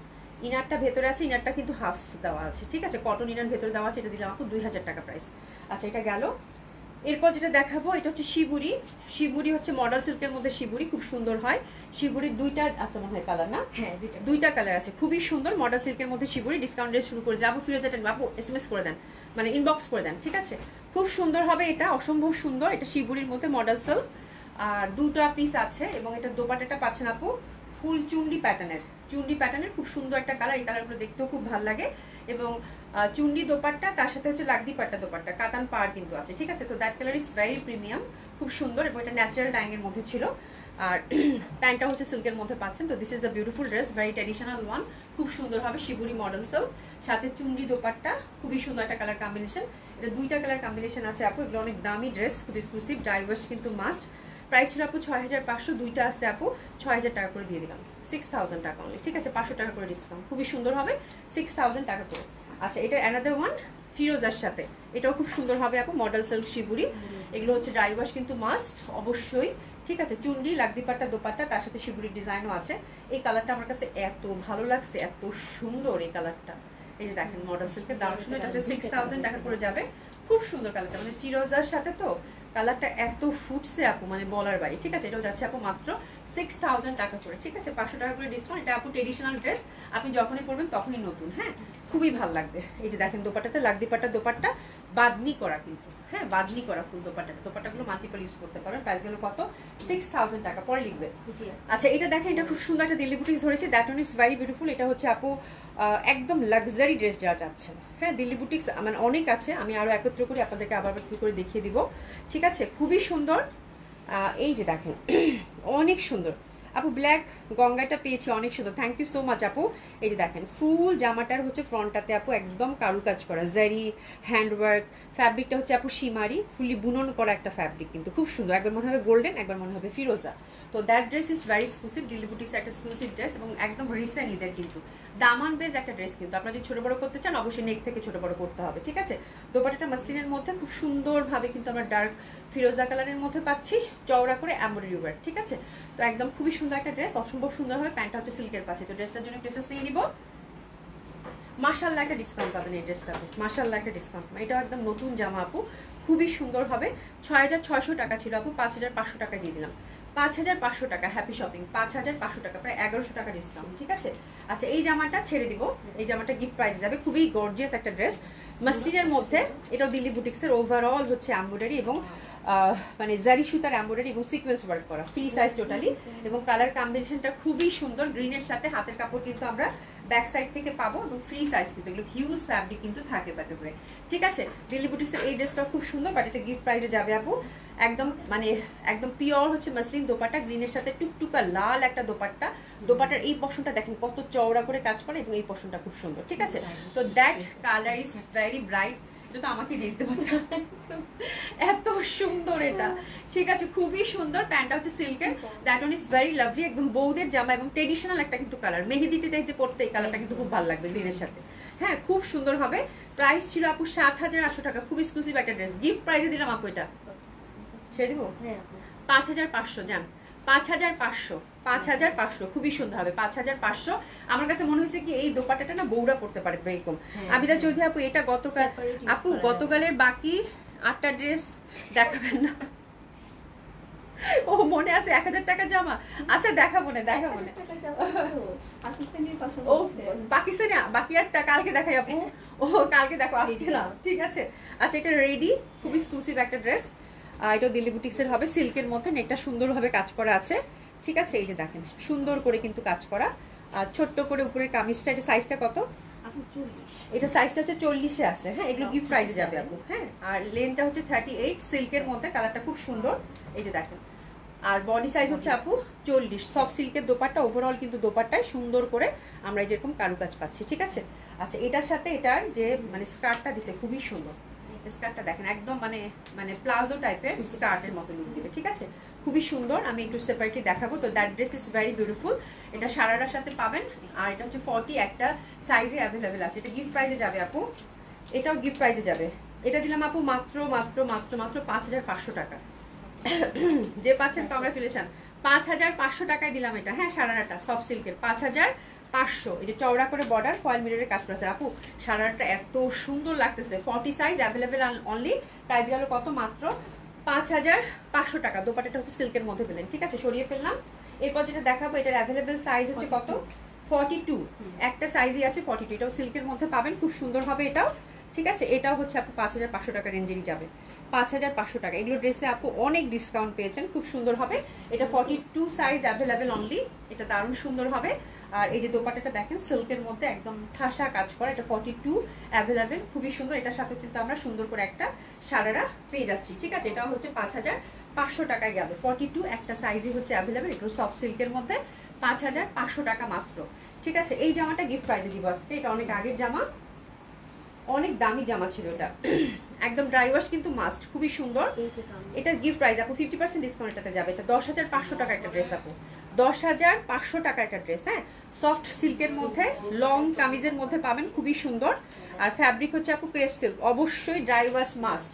ইনারটা ভেতরে আছে, ইনারটা কিন্তু হাফ দেওয়া আছে, ঠিক আছে। কটন ইনার ভেতরে দেওয়া আছে। এটা দিলাম আপু 2000 টাকা প্রাইস। আচ্ছা, এটা গেল। এরপর যেটা দেখাবো, এটা হচ্ছে শিবুরি। শিবুরি হচ্ছে মডেল সিল্কের মধ্যে শিবুরি, খুব সুন্দর হয়। শিবুরির 2টা আছে মনে হয় কালার, না? হ্যাঁ, 2টা কালার আছে, খুবই সুন্দর মডেল সিল্কের মধ্যে শিবুরি। ডিসকাউন্ট রেট শুরু করে যাবো। ফিরোজাটেন বাবু SMS করে দেন, মানে ইনবক্স করে দেন, ঠিক আছে। খুব সুন্দর হবে এটা, অসম্ভব সুন্দর। এটা শিবুরির মধ্যে মডেল সিল্ক, আর 2টা পিস আছে। এবং এটা দোপাট্টাটা পাচ্ছেন আপু ফুল চুন্ডি প্যাটার্নের, চুন্ডি প্যাটার্নের খুব সুন্দর একটা কালার। এই কালারগুলো দেখতেও খুব ভালো লাগে। এবং চুন্ডি দোপাট্টা, তার সাথে হচ্ছে লাগদি পাট্টা দোপাট্টা, কাতান পাড় কিন্তু আছে, ঠিক আছে। তো that colour is very premium, খুব সুন্দর, এবং এটা ন্যাচারাল ডাইং এর মধ্যে ছিল। আর প্যান্টটা হচ্ছে সিল্কের মধ্যে পাচ্ছেন। তো this is the beautiful dress, very traditional one, খুব সুন্দর হবে শিবুরি মডেল সিল্ক, সাথে চুন্ডি দোপাট্টা, খুবই সুন্দর একটা কালার কম্বিনেশন। এটা 2টা কালার কম্বিনেশন আছে আপু, এগুলো অনেক দামি ড্রেস, খুব এক্সক্লুসিভ, ড্রাই ওয়াশ কিন্তু মাস্ট। প্রাইস ছিল আপু 6500, 2টা আছে আপু 6000 টাকা করে দিয়ে দিলাম, 6000 টাকা অনলি, ঠিক আছে, 500 টাকা করে ডিসকাউন্ট, খুবই সুন্দর হবে 6000 টাকা করে। আচ্ছা, এটা অ্যানাদার ওয়ান ফিরোজার সাথে, এটাও খুব সুন্দর হবে আপু, মডেল সিল্ক শিবুরি, এগুলো হচ্ছে ড্রাই ওয়াশ কিন্তু মাস্ট অবশ্যই, ঠিক আছে, চুন্ডি লাগদিপাট্টা দোপাট্টা, তার সাথে শিবুরির ডিজাইনও আছে। এই কালারটা আমার কাছে এত ভালো লাগছে, এত সুন্দর এই কালারটা, এই যে দেখেন মডেল সিল্কের দাম সুন্দর, এটা হচ্ছে 6000 টাকা করে যাবে, খুব সুন্দর কালারটা, মানে ফিরোজার সাথে তো কালারটা এত ফুটছে আপু, মানে বলার বাড়ি, ঠিক আছে, এটাও যাচ্ছে আপু মাত্র 6000 টাকা করে, ঠিক আছে, 500 টাকা করে ডিসকাউন্ট। এটা আপু ট্রেডিশনাল ড্রেস, আপনি যখনই পরবেন তখনই নতুন, হ্যাঁ, খুবই ভালো লাগবে। এই যে দেখেন দোপাট্টাটা, লাগদিপাট্টা দোপাট্টা, বাদনি করা কিন্তু, হ্যাঁ, বাদনি করা ফুল দোপাট্টা, দোপাট্টাগুলো মাল্টিপল ইউজ করতে পারবেন। প্রাইস গেল কত, 6000 টাকা, পরে লিখবে। আচ্ছা, এটা দেখেন, এটা খুব সুন্দর একটা দিল্লি বুটিক্স ধরেছে, that one is very beautiful. এটা হচ্ছে আপু একদম লাক্সারি ড্রেস যারা চাচ্ছেন, হ্যাঁ, দিল্লি বুটিক্স মানে অনেক আছে, আমি আরো একত্র করে আপনাদেরকে আবার একটু করে দেখিয়ে দিব, ঠিক আছে, খুবই সুন্দর। এই যে দেখেন অনেক সুন্দর আপু, ব্ল্যাক গঙ্গাটা পেয়েছি, অনেক সুন্দর, থ্যাংক ইউ সো মাচ আপু। এই যে দেখেন ফুল জামাটার হচ্ছে ফ্রন্টটাতে আপু একদম কারুকাজ করা, জারি হ্যান্ডওয়ার্ক, ফ্যাব্রিকটা হচ্ছে আপু শিমারি, ফুলি বুনন করা একটা ফ্যাব্রিক, কিন্তু খুব সুন্দর, একবার মনে হবে গোল্ডেন, একবার মনে হবে ফিরোজা। তো that dress is very exclusive, Delhi boutiques একটা এক্সক্লুসিভ ড্রেস, এবং একদম রিসেন্ট ঈদের কিন্তু দামান বেজ একটা ড্রেস, কিন্তু আপনারা যদি ছোট বড় করতে চান অবশ্যই নেক থেকে ছোট বড় করতে হবে, ঠিক আছে। দোপাট্টাটা মাসলিনের মধ্যে খুব সুন্দরভাবে কিন্তু আমরা ডার্ক ফিরোজা কালারের মধ্যে পাচ্ছি, চওড়া করে এমব্রয়ডারি ওয়ার্ক, ঠিক আছে, তো একদম খুবই সুন্দর একটা ড্রেস, অসম্ভব সুন্দর হবে, প্যান্টটা হচ্ছে সিল্কের পাচ্ছে। তো ড্রেসটার জন্য প্রেসেস নিয়ে নিব, মাশাআল্লাহ একটা ডিসকাউন্ট পাবেন এই ড্রেসটাতে, মাশাআল্লাহ একটা ডিসকাউন্ট, এটাও একদম নতুন জামা আপু, খুবই সুন্দর হবে। 6600 টাকা ছিল আপু, 5500 টাকা দিয়ে দিলাম, 5500 টাকা, হ্যাপি শপিং, 5500 টাকা, প্রায় 1100 টাকা ডিসকাউন্ট, ঠিক আছে। আচ্ছা, এই জামাটা ছেড়ে দিব, এই জামাটা গিফট প্রাইস যাবে, খুবই গর্জিয়াস একটা ড্রেস, মাসলিনের মধ্যে, এটাও দিল্লি বুটিক্সের, ওভারঅল হচ্ছে এমব্রয়ডারি এবং মানে জারি সুতার এমব্রয়ডারি এবং সিকোয়েন্স ওয়ার্ক করা, ফ্রি সাইজ টোটালি, এবং কালার কম্বিনেশনটা খুবই সুন্দর, গ্রিনের সাথে হাতের কাপড় কিন্তু আমরা ব্যাক সাইড থেকে পাবো, এবং ফ্রি সাইজ কিন্তু, এগুলো হিউজ ফ্যাব্রিক কিন্তু থাকে বাই দ্য ওয়ে, ঠিক আছে। দিল্লি বুটিক্সের এই ড্রেসটা খুব সুন্দর, বাট এটা গিফট প্রাইসে যাবে আপু, একদম মানে একদম পিওর হচ্ছে মাসলিন দোপাট্টা, গ্রিনের সাথে টুকটুকা লাল একটা দোপাট্টা, দোপাট্টার এই পশনটা দেখেন কত চওড়া করে কাজ করে, এবং এই পশনটা খুব সুন্দর, ঠিক আছে। তো that colour is very bright, এটা তো আমাকে দিতে পারতাম, এত সুন্দর এটা, ঠিক আছে, খুবই সুন্দর, প্যান্টটা হচ্ছে সিল্কের, that one is very lovely, একদম বৌদের জামা, এবং ট্রেডিশনাল একটা কিন্তু কালার, মেহেদিতে দেখতে পড়তে এই কালারটা কিন্তু খুব ভালো লাগবে গ্রিনের সাথে, হ্যাঁ, খুব সুন্দর হবে। প্রাইস ছিল আপু 7800 টাকা, খুব এক্সক্লুসিভ একটা ড্রেস, গিফট প্রাইসে দিলাম আপু, এটা ছেড়ে দিব 5500, জান 5500, খুবই সুন্দর হবে 5500। আমার কাছে মনে হয়েছে কি এই দোপাট্টাটা না বউরা পড়তে পারে এরকম। আবিদা চৌধুরী আপু, এটা গতকাল আপু, গতকালের বাকি 8টা ড্রেস দেখাবেন না? ও মনে আছে 1000 টাকা জামা, আচ্ছা দেখাবো না, ও পাকিস্তানি বাকি 8টা কালকে দেখাই আপু, ও কালকে দেখো, আজকে না, ঠিক আছে। আচ্ছা, এটা রেডি, খুব এক্সক্লুসিভ একটা ড্রেস, এটা দিল্লি বুটিক্সের হবে, সিল্কের মধ্যে, নেকটা সুন্দরভাবে কাজ করা আছে, ঠিক আছে, এই যে দেখেন সুন্দর করে কিন্তু কাজ করা, আর ছোট্ট করে উপরে কামিজটা, এটা সাইজটা কত, এটা সাইজটা হচ্ছে 40-এ আছে, হ্যাঁ, এগুলো গিফট প্রাইসে যাবে আপু, হ্যাঁ, আর লেন্থটা হচ্ছে 38, সিল্কের মধ্যে, কালারটা খুব সুন্দর, এই যে দেখেন, আর বডি সাইজ হচ্ছে আপু 40, সফট সিল্কের দোপাট্টা, ওভারঅল কিন্তু দোপাট্টায় সুন্দর করে আমরা যেরকম কারুকাজ পাচ্ছি, ঠিক আছে। আচ্ছা, এটার সাথে এটার যে মানে স্কার্টটা দিছে খুবই সুন্দর, স্কার্টটা দেখেন একদম মানে মানে প্লাজো টাইপের স্কার্টের মতো লুক দিবে, ঠিক আছে, খুবই সুন্দর, আমি একটু সেপারেটলি দেখাবো। তো that dress is very beautiful, এটা সারারার সাথে পাবেন, আর এটা হচ্ছে 40, একটা সাইজে অ্যাভেলেবেল আছে, এটা গিফট প্রাইসে যাবে আপু, এটাও গিফট প্রাইসে যাবে, এটা দিলাম আপু মাত্র মাত্র মাত্র মাত্র 5500 টাকা, যে পাচ্ছেন কংগ্রাচুলেশন, 5500 টাকায় দিলাম এটা, হ্যাঁ, সারারাটা সফট সিল্কের 5500, এই যে চওড়া করে বর্ডার, ফয়েল মিররের কাজ করেছে আপু, সারারাটা এত সুন্দর লাগতেছে, 40 সাইজ অ্যাভেলেবেল অনলি, প্রাইস গেল কত, মাত্র 5500 টাকা, দোপাট্টাটা হচ্ছে সিল্কের মধ্যে পেলেন, ঠিক আছে, সরিয়ে ফেললাম। এরপর যেটা দেখাবো, এটার অ্যাভেলেবেল সাইজ হচ্ছে কত, 42, একটা সাইজই আছে 42, এটাও সিল্কের মধ্যে পাবেন, খুব সুন্দর হবে এটাও, ঠিক আছে, এটাও হচ্ছে আপু 5500 টাকা রেঞ্জেরই যাবে, 5500 টাকা, এগুলো ড্রেসে আপু অনেক ডিসকাউন্ট পেয়েছেন, খুব সুন্দর হবে, এটা 42 সাইজ অ্যাভেলেবেল অনলি, এটা দারুণ সুন্দর হবে। আর এই যে দোপাট্টাটা দেখেন সিল্কের মধ্যে একদম ঠাসা কাজ করা, এটা 42 অ্যাভেলেবেল, খুবই সুন্দর, এটার সাথে কিন্তু আমরা সুন্দর করে একটা সারারা পেয়ে যাচ্ছি, ঠিক আছে, এটাও হচ্ছে 500 টাকায় গেল। 42 একটা সাইজই হচ্ছে অ্যাভেলেবেল, একটু সফট সিল্কের মধ্যে, 5500 টাকা মাত্র। ঠিক আছে, এই জামাটা গিফট প্রাইজে দিব আজকে। এটা অনেক আগের জামা, অনেক দামি জামা ছিল এটা, একদম ড্রাই ওয়াশ কিন্তু মাস্ট, খুবই সুন্দর। এটা গিফট প্রাইস আপু 50% ডিসকাউন্টটাতে যাবে। এটা 10,500 টাকা একটা ড্রেস আপু, 10,500 টাকা একটা ড্রেস। হ্যাঁ, সফট সিল্কের মধ্যে লং কামিজের মধ্যে পাবেন, খুবই সুন্দর। আর ফ্যাব্রিক হচ্ছে আপু ক্রেপ সিল্ক, অবশ্যই ড্রাই ওয়াশ মাস্ট,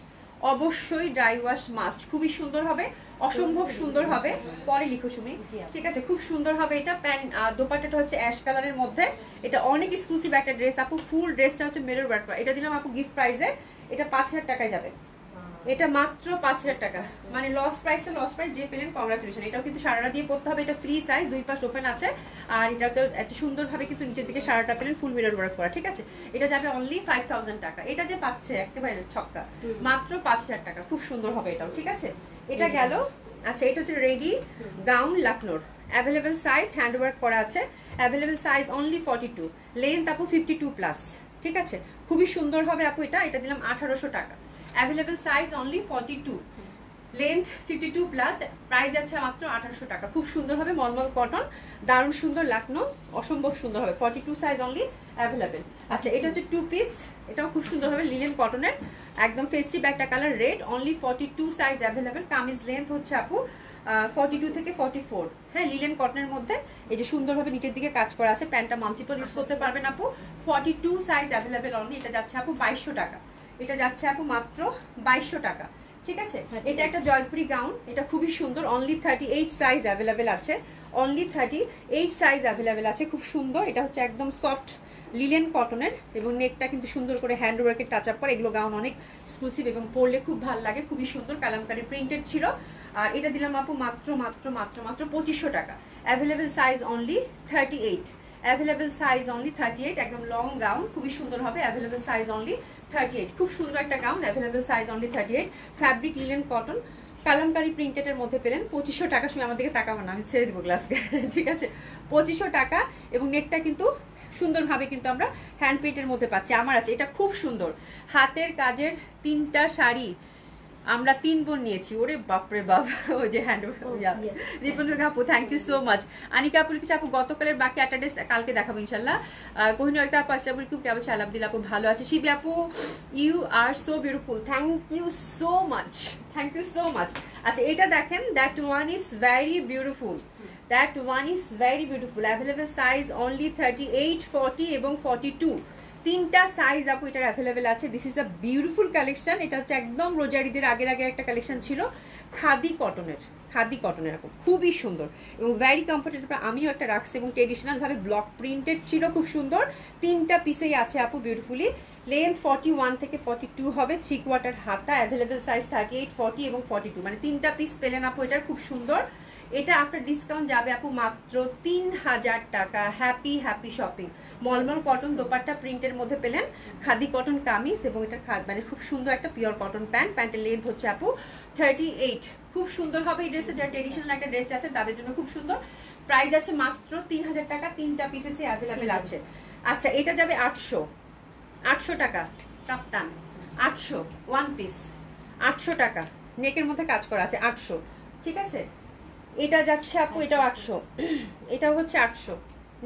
অবশ্যই ড্রাই ওয়াশ মাস্ট। খুবই সুন্দর হবে, অসম্ভব সুন্দর হবে। পরে লিখো সুমি, ঠিক আছে, খুব সুন্দর হবে এটা। প্যান্ট দোপাট্টাটা হচ্ছে অ্যাশ কালারের মধ্যে, এটা অনেক এক্সক্লুসিভ একটা ড্রেস আপু। ফুল ড্রেসটা হচ্ছে মিরর ওয়ার্ক করা। এটা দিলাম আপু গিফট প্রাইসে, এটা 5,000 টাকায় যাবে। এটা মাত্র 5,000 টাকা, মানে লস প্রাইস যে পেলেন কংগ্রাচুলেশন। এটাও কিন্তু সারাটা দিয়ে পড়তে হবে, এটা ফ্রি সাইজ, দুই পাশ ওপেন আছে। আর এটাতে এত সুন্দরভাবে কিন্তু নিচের দিকে সারাটা পেলেন ফুল মিরর ওয়ার্ক করা। ঠিক আছে, এটা যাবে অনলি 5,000 টাকা। এটা যে পাচ্ছে একেবারে ছক্কা, মাত্র 5,000 টাকা। খুব সুন্দর হবে এটাও। ঠিক আছে, এটা গেল। আচ্ছা, এটা হচ্ছে রেডি গাউন লাকনোর, অ্যাভেলেবেল সাইজ, হ্যান্ড ওয়ার্ক করা আছে, অ্যাভেলেবেল সাইজ অনলি 42, লেন্থ আপু 52+। ঠিক আছে, খুবই সুন্দর হবে আপু এটা। এটা দিলাম 1,800 টাকা, available size only 42, length 52+, price আছে মাত্র 1,800 টাকা। খুব সুন্দর হবে, মলমল কটন, দারুণ সুন্দর লাকনো, অসম্ভব সুন্দর হবে। 42 সাইজ অনলি অ্যাভেলেবেল। আচ্ছা, এটা হচ্ছে 2 পিস, এটাও খুব সুন্দর হবে, লিলেন কটনের, একদম ফেস্টিভ একটা colour, red, only 42 size available. Kameez length হচ্ছে আপু 42 থেকে 44। হ্যাঁ, লিলেন কটনের মধ্যে এই যে সুন্দরভাবে নিচের দিকে কাজ করা আছে। প্যান্টটা মাল্টিপল ইউজ করতে পারবেন আপু। 42 সাইজ অ্যাভেলেবেল অনলি। এটা যাচ্ছে আপু 2,200 টাকা, এটা যাচ্ছে আপু মাত্র 2,200 টাকা। ঠিক আছে, এটা একটা জয়পুরি গাউন, এটা খুবই সুন্দর, অনলি 38 সাইজ অ্যাভেলেবেল আছে, অনলি 38 সাইজ অ্যাভেলেবেল আছে। খুব সুন্দর, এটা হচ্ছে একদম সফট লিলেন কটনের, এবং নেকটা কিন্তু সুন্দর করে হ্যান্ড ওয়ার্কের টাচ আপ করে। এগুলো গাউন অনেক এক্সক্লুসিভ এবং পরলে খুব ভালো লাগে, খুবই সুন্দর, কালামকারী প্রিন্টেড ছিল। আর এটা দিলাম আপু মাত্র মাত্র মাত্র মাত্র 2,500 টাকা, available size only 38, available size only 38, একদম লং গাউন, খুবই সুন্দর হবে, অ্যাভেলেবেল সাইজ অনলি 38। খুব সুন্দর একটা gown, available size only 38, fabric linen cotton, kalamkari প্রিন্টেডের মধ্যে পেলেন। 2,500 টাকা। সময় আমাদেরকে তাকাবো না, আমি ছেড়ে দেবো গ্লাসকে। ঠিক আছে, 2,500 টাকা, এবং নেকটা কিন্তু সুন্দরভাবে কিন্তু আমরা হ্যান্ড প্রিন্টের মধ্যে পাচ্ছি। আমার আছে, এটা খুব সুন্দর, হাতের কাজের 3টা শাড়ি আমরা 3 বোন নিয়েছি। ওরে বাপরে বাপ, ওই যে হ্যান্ড রিপন আপু, thank you so much. Anika আপু লিখেছে আপু গতকালের বাকি একটা ড্রেস কালকে দেখাবো ইনশাল্লাহ। কোহিনুর একটা আপু আসসালামু আলাইকুম, কেমন আছেন? আলহামদুলিল্লাহ আপু ভালো আছে। শিবি আপু, you are so beautiful, thank you so much, thank you so much. আচ্ছা, এটা দেখেন, that one is very beautiful, that one is very beautiful, available size only 38, 40 এবং 42, 3টা সাইজ আপু এটার অ্যাভেলেবেল আছে। This is a beautiful collection. এটা হচ্ছে একদম রোজারিদের আগের একটা কালেকশন ছিল, খাদি কটনের, খাদি কটনের আপু, খুবই সুন্দর এবং ভেরি কমফোর্টেবল। আমিও একটা রাখছি, এবং ট্রেডিশনাল ভাবে ব্লক প্রিন্টেড ছিল, খুব সুন্দর। 3টা পিসেই আছে আপু বিউটিফুলি। লেন্থ 41 থেকে 42 হবে, 3/4 হাতা, অ্যাভেলেবেল সাইজ 38, 40 এবং 42, মানে 3টা পিস পেলেন আপু এটার, খুব সুন্দর। এটা আফটার ডিসকাউন্ট যাবে আপু মাত্র 3,000 টাকা। Happy happy shopping. মলমল কটন দোপাট্টা প্রিন্টের মধ্যে পেলেন, খাদি কটন কামিজ, এবং এটা মানে খুব সুন্দর একটা পিওর কটন প্যান্ট। প্যান্টের লেন্থ হচ্ছে আপু 38। খুব সুন্দর হবে এই ড্রেসটা, যারা ট্রেডিশনাল একটা ড্রেস আছে তাদের জন্য খুব সুন্দর। প্রাইস আছে মাত্র 3,000 টাকা, 3টা পিসেসই অ্যাভেলেবেল আছে। আচ্ছা, এটা যাবে 800 টাকা, কাপ্তান 800, 1 পিস 800 টাকা, নেকের মধ্যে কাজ করা আছে 800। ঠিক আছে, এটা যাচ্ছে আপু, এটাও 800, এটাও হচ্ছে 800,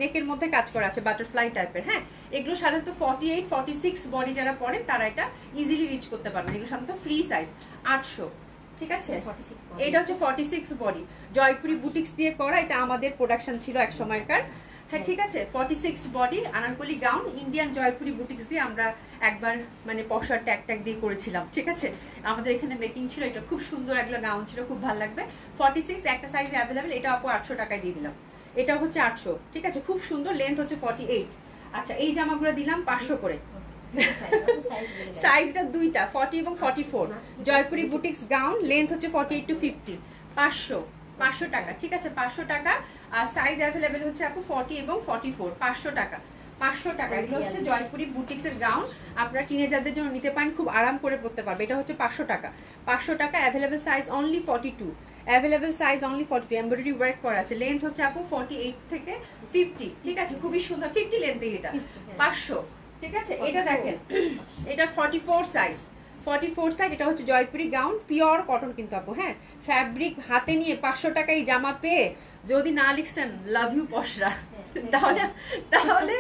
নেকের মধ্যে কাজ করা আছে বাটারফ্লাই টাইপের। হ্যাঁ, এগুলো সাধারণত 48, 46 বডি যারা পরে তারা এটা ইজিলি রিচ করতে পারবেন। এগুলো সাধারণত ফ্রি সাইজ 800। ঠিক আছে, এটা হচ্ছে 46 বডি, জয়পুরি বুটিক্স দিয়ে করা, এটা আমাদের প্রোডাকশন ছিল এক সময়কার। হ্যাঁ, ঠিক আছে, 46 body Anarkali gown, Indian Jaipuri boutiques দিয়ে আমরা একবার মানে পশার ট্যাগ দিয়ে করেছিলাম। ঠিক আছে, আমাদের এখানে মেকিং ছিল, এটা খুব সুন্দর একটা গাউন ছিল, খুব ভালো লাগবে। 46 একটা সাইজ অ্যাভেলেবেল, এটা আপু 800 টাকায় দিয়ে দিলাম, এটা হচ্ছে 800। ঠিক আছে, খুব সুন্দর, লেন্থ হচ্ছে 48। আচ্ছা, এই জামাগুলো দিলাম 500 করে, সাইজটা দুইটা 40 এবং 44, জয়পুরি বুটিক্স গাউন, লেন্থ হচ্ছে 48 to 50, 500 টাকা। ঠিক আছে, 500 টাকা। আর সাইজ অ্যাভেলেবেল হচ্ছে আপু 40 এবং 44, 500 টাকা, 500 টাকা। এগুলো হচ্ছে জয়পুরি বুটিক্সের গাউন, আপনারা টিনেজারদের জন্য নিতে পারেন, খুব আরাম করে পড়তে পারবে। এটা হচ্ছে 500 টাকা, 500 টাকা, available size only 42, available size only 42, embroidery work করা আছে, লেন্থ হচ্ছে আপু 48 থেকে 50। ঠিক আছে, খুবই সুন্দর, 50 লেন্থে এটা 500। ঠিক আছে, এটা দেখেন, এটা 44 সাইজ, 44 সাইজ। এটা হচ্ছে জয়পুরি গাউন, পিওর কটন কিন্তু আপু। হ্যাঁ, ফ্যাব্রিক হাতে নিয়ে 500 টাকায় জামা পেয়ে যদি না লিখছেন লাভ ইউ পশরা, তাহলে তাহলে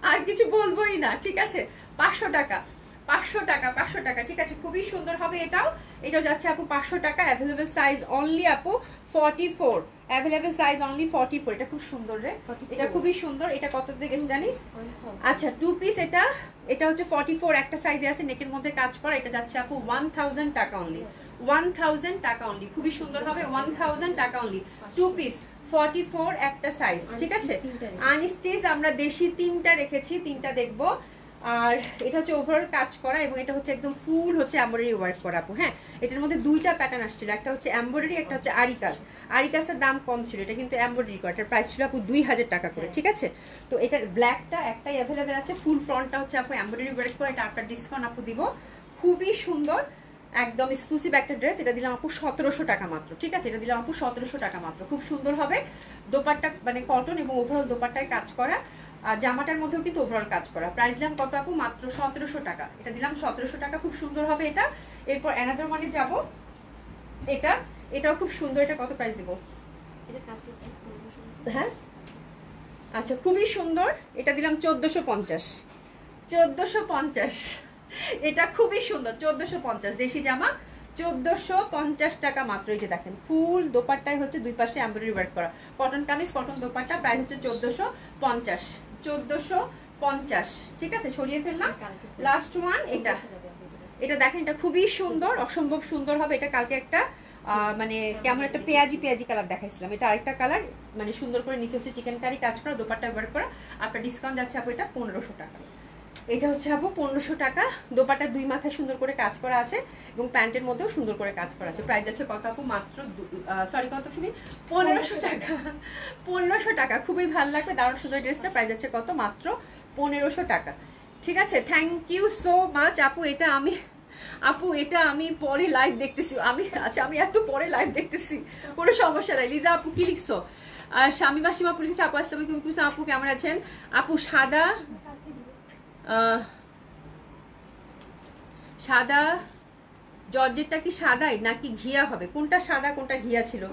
আর কিছু বলবোই না। ঠিক আছে, 500 টাকা, 500 টাকা, 500 টাকা। ঠিক আছে, খুবই সুন্দর হবে এটাও। এটাও যাচ্ছে আপু 500 টাকা। অ্যাভেলেবেল সাইজ অনলি আপু 44, অ্যাভেলেবেল সাইজ অনলি 44। এটা খুব সুন্দর রে, এটা খুবই সুন্দর। এটা কত দিয়ে গেছে জানিস? আচ্ছা, 2 পিস। এটা এটা হচ্ছে 44, একটা সাইজে আছে, নেকের মধ্যে কাজ করা। এটা যাচ্ছে আপু 1000 টাকা অনলি, 1000 টাকা অনলি। খুবই সুন্দর হবে, 1000 টাকা অনলি। 2 পিস 44 একটা সাইজ। ঠিক আছে, আনস্টিচ আমরা দেশি 3টা রেখেছি, 3টা দেখবো। আর এটা হচ্ছে ওভারঅল কাজ করা এবং এটা হচ্ছে একদম ফুল হচ্ছে এমব্রয়ডারি ওয়ার্ক করা আপু। হ্যাঁ, এটার মধ্যে 2টা প্যাটার্ন আসছিল, একটা হচ্ছে এমব্রয়ডারি, একটা হচ্ছে আরি কাজ। আরি কাজটার দাম কম ছিল, এটা কিন্তু এমব্রয়ডারি করা, এটার প্রাইস ছিল আপু 2000 টাকা করে। ঠিক আছে, তো এটার ব্ল্যাকটা একটাই অ্যাভেলেবেল আছে, ফুল ফ্রন্টটা হচ্ছে আপু এমব্রয়ডারি ওয়ার্ক করা। এটা আপনার ডিসকাউন্ট আপু দিব, খুবই সুন্দর, একদম এক্সক্লুসিভ একটা ড্রেস। এটা দিলাম আপু 1700 টাকা মাত্র। ঠিক আছে, এটা দিলাম আপু 1700 টাকা মাত্র। খুব সুন্দর হবে, দোপাট্টা মানে কটন এবং ওভারঅল দোপাট্টায় কাজ করা, আর জামাটার মধ্যেও কিন্তু ওভারঅল কাজ করা। প্রাইস দিলাম কত আপু? মাত্র 1700 টাকা। এটা দিলাম 1700 টাকা, খুব সুন্দর হবে এটা। এরপর অ্যানাদার ওয়ানে যাব, এটা এটাও খুব সুন্দর। এটা কত প্রাইস দিব? হ্যাঁ, আচ্ছা, খুবই সুন্দর। এটা দিলাম 1450, 1450। এটা খুবই সুন্দর, 1450 দেশি জামা, 1450 টাকা মাত্র। এই যে দেখেন, ফুল দোপাট্টায় হচ্ছে দুই পাশে এমব্রয়ডারি ওয়ার্ক করা, cotton kameez, cotton dupatta. Price হচ্ছে 1450, 1450। ঠিক আছে, সরিয়ে ফেললাম। লাস্ট ওয়ান এটা, এটা দেখেন, এটা খুবই সুন্দর, অসম্ভব সুন্দর হবে। এটা কালকে একটা মানে কেমন একটা পেঁয়াজি পেঁয়াজি কালার দেখাইছিলাম, এটা আরেকটা কালার, মানে সুন্দর করে নিচে হচ্ছে চিকেন কারি কাজ করা, দোপাট্টা ওয়ার্ক করা। আপনার ডিসকাউন্ট যাচ্ছে আপু এটা 1500 টাকা। এটা হচ্ছে আপু 1500 টাকা। দোপাট্টা দুই মাথায় সুন্দর করে কাজ করা আছে এবং প্যান্টের মধ্যেও সুন্দর করে কাজ করা আছে। প্রাইস আছে কত আপু? মাত্র সরি কত শুনি, 1500 টাকা, 1500 টাকা। খুবই ভালো লাগবে, দারুণ সুন্দর ড্রেসটা। প্রাইস আছে কত? মাত্র 1500 টাকা। ঠিক আছে, থ্যাংক ইউ সো মাচ আপু। এটা আমি আপু এটা আমি পরে লাইভ দেখতেছি, আমি আচ্ছা আমি এত পরে লাইভ দেখতেছি, কোনো সমস্যা নাই। লিজা আপু কি লিখছো? আর স্বামী বাসিমা আপু লিখছে, আপু আসসালামু আলাইকুম, আপু কেমন আছেন? আপু সাদা সাদা জর্জেটটা কি সাদাই নাকি ঘিয়া হবে? কোনটা সাদা কোনটা ঘিয়া ছিল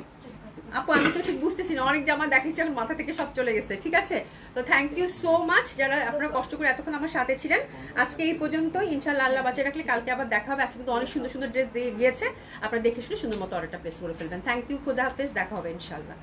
আপু? আমি তো ঠিক বুঝতেছি না, অনেক জামা দেখাইছি, এখন মাথা থেকে সব চলে গেছে। ঠিক আছে, তো থ্যাংক ইউ সো মাচ যারা আপনারা কষ্ট করে এতক্ষণ আমার সাথে ছিলেন। আজকে এই পর্যন্ত, ইনশাআল্লাহ আল্লাহ বাঁচিয়ে রাখলে কালকে আবার দেখা হবে। আজকে কিন্তু অনেক সুন্দর সুন্দর ড্রেস দিয়ে গিয়েছে, আপনারা দেখে শুনে সুন্দর মতো অর্ডারটা প্লেস করে ফেলবেন। থ্যাংক ইউ, খুদা হাফেজ, দেখা হবে ইনশাআল্লাহ।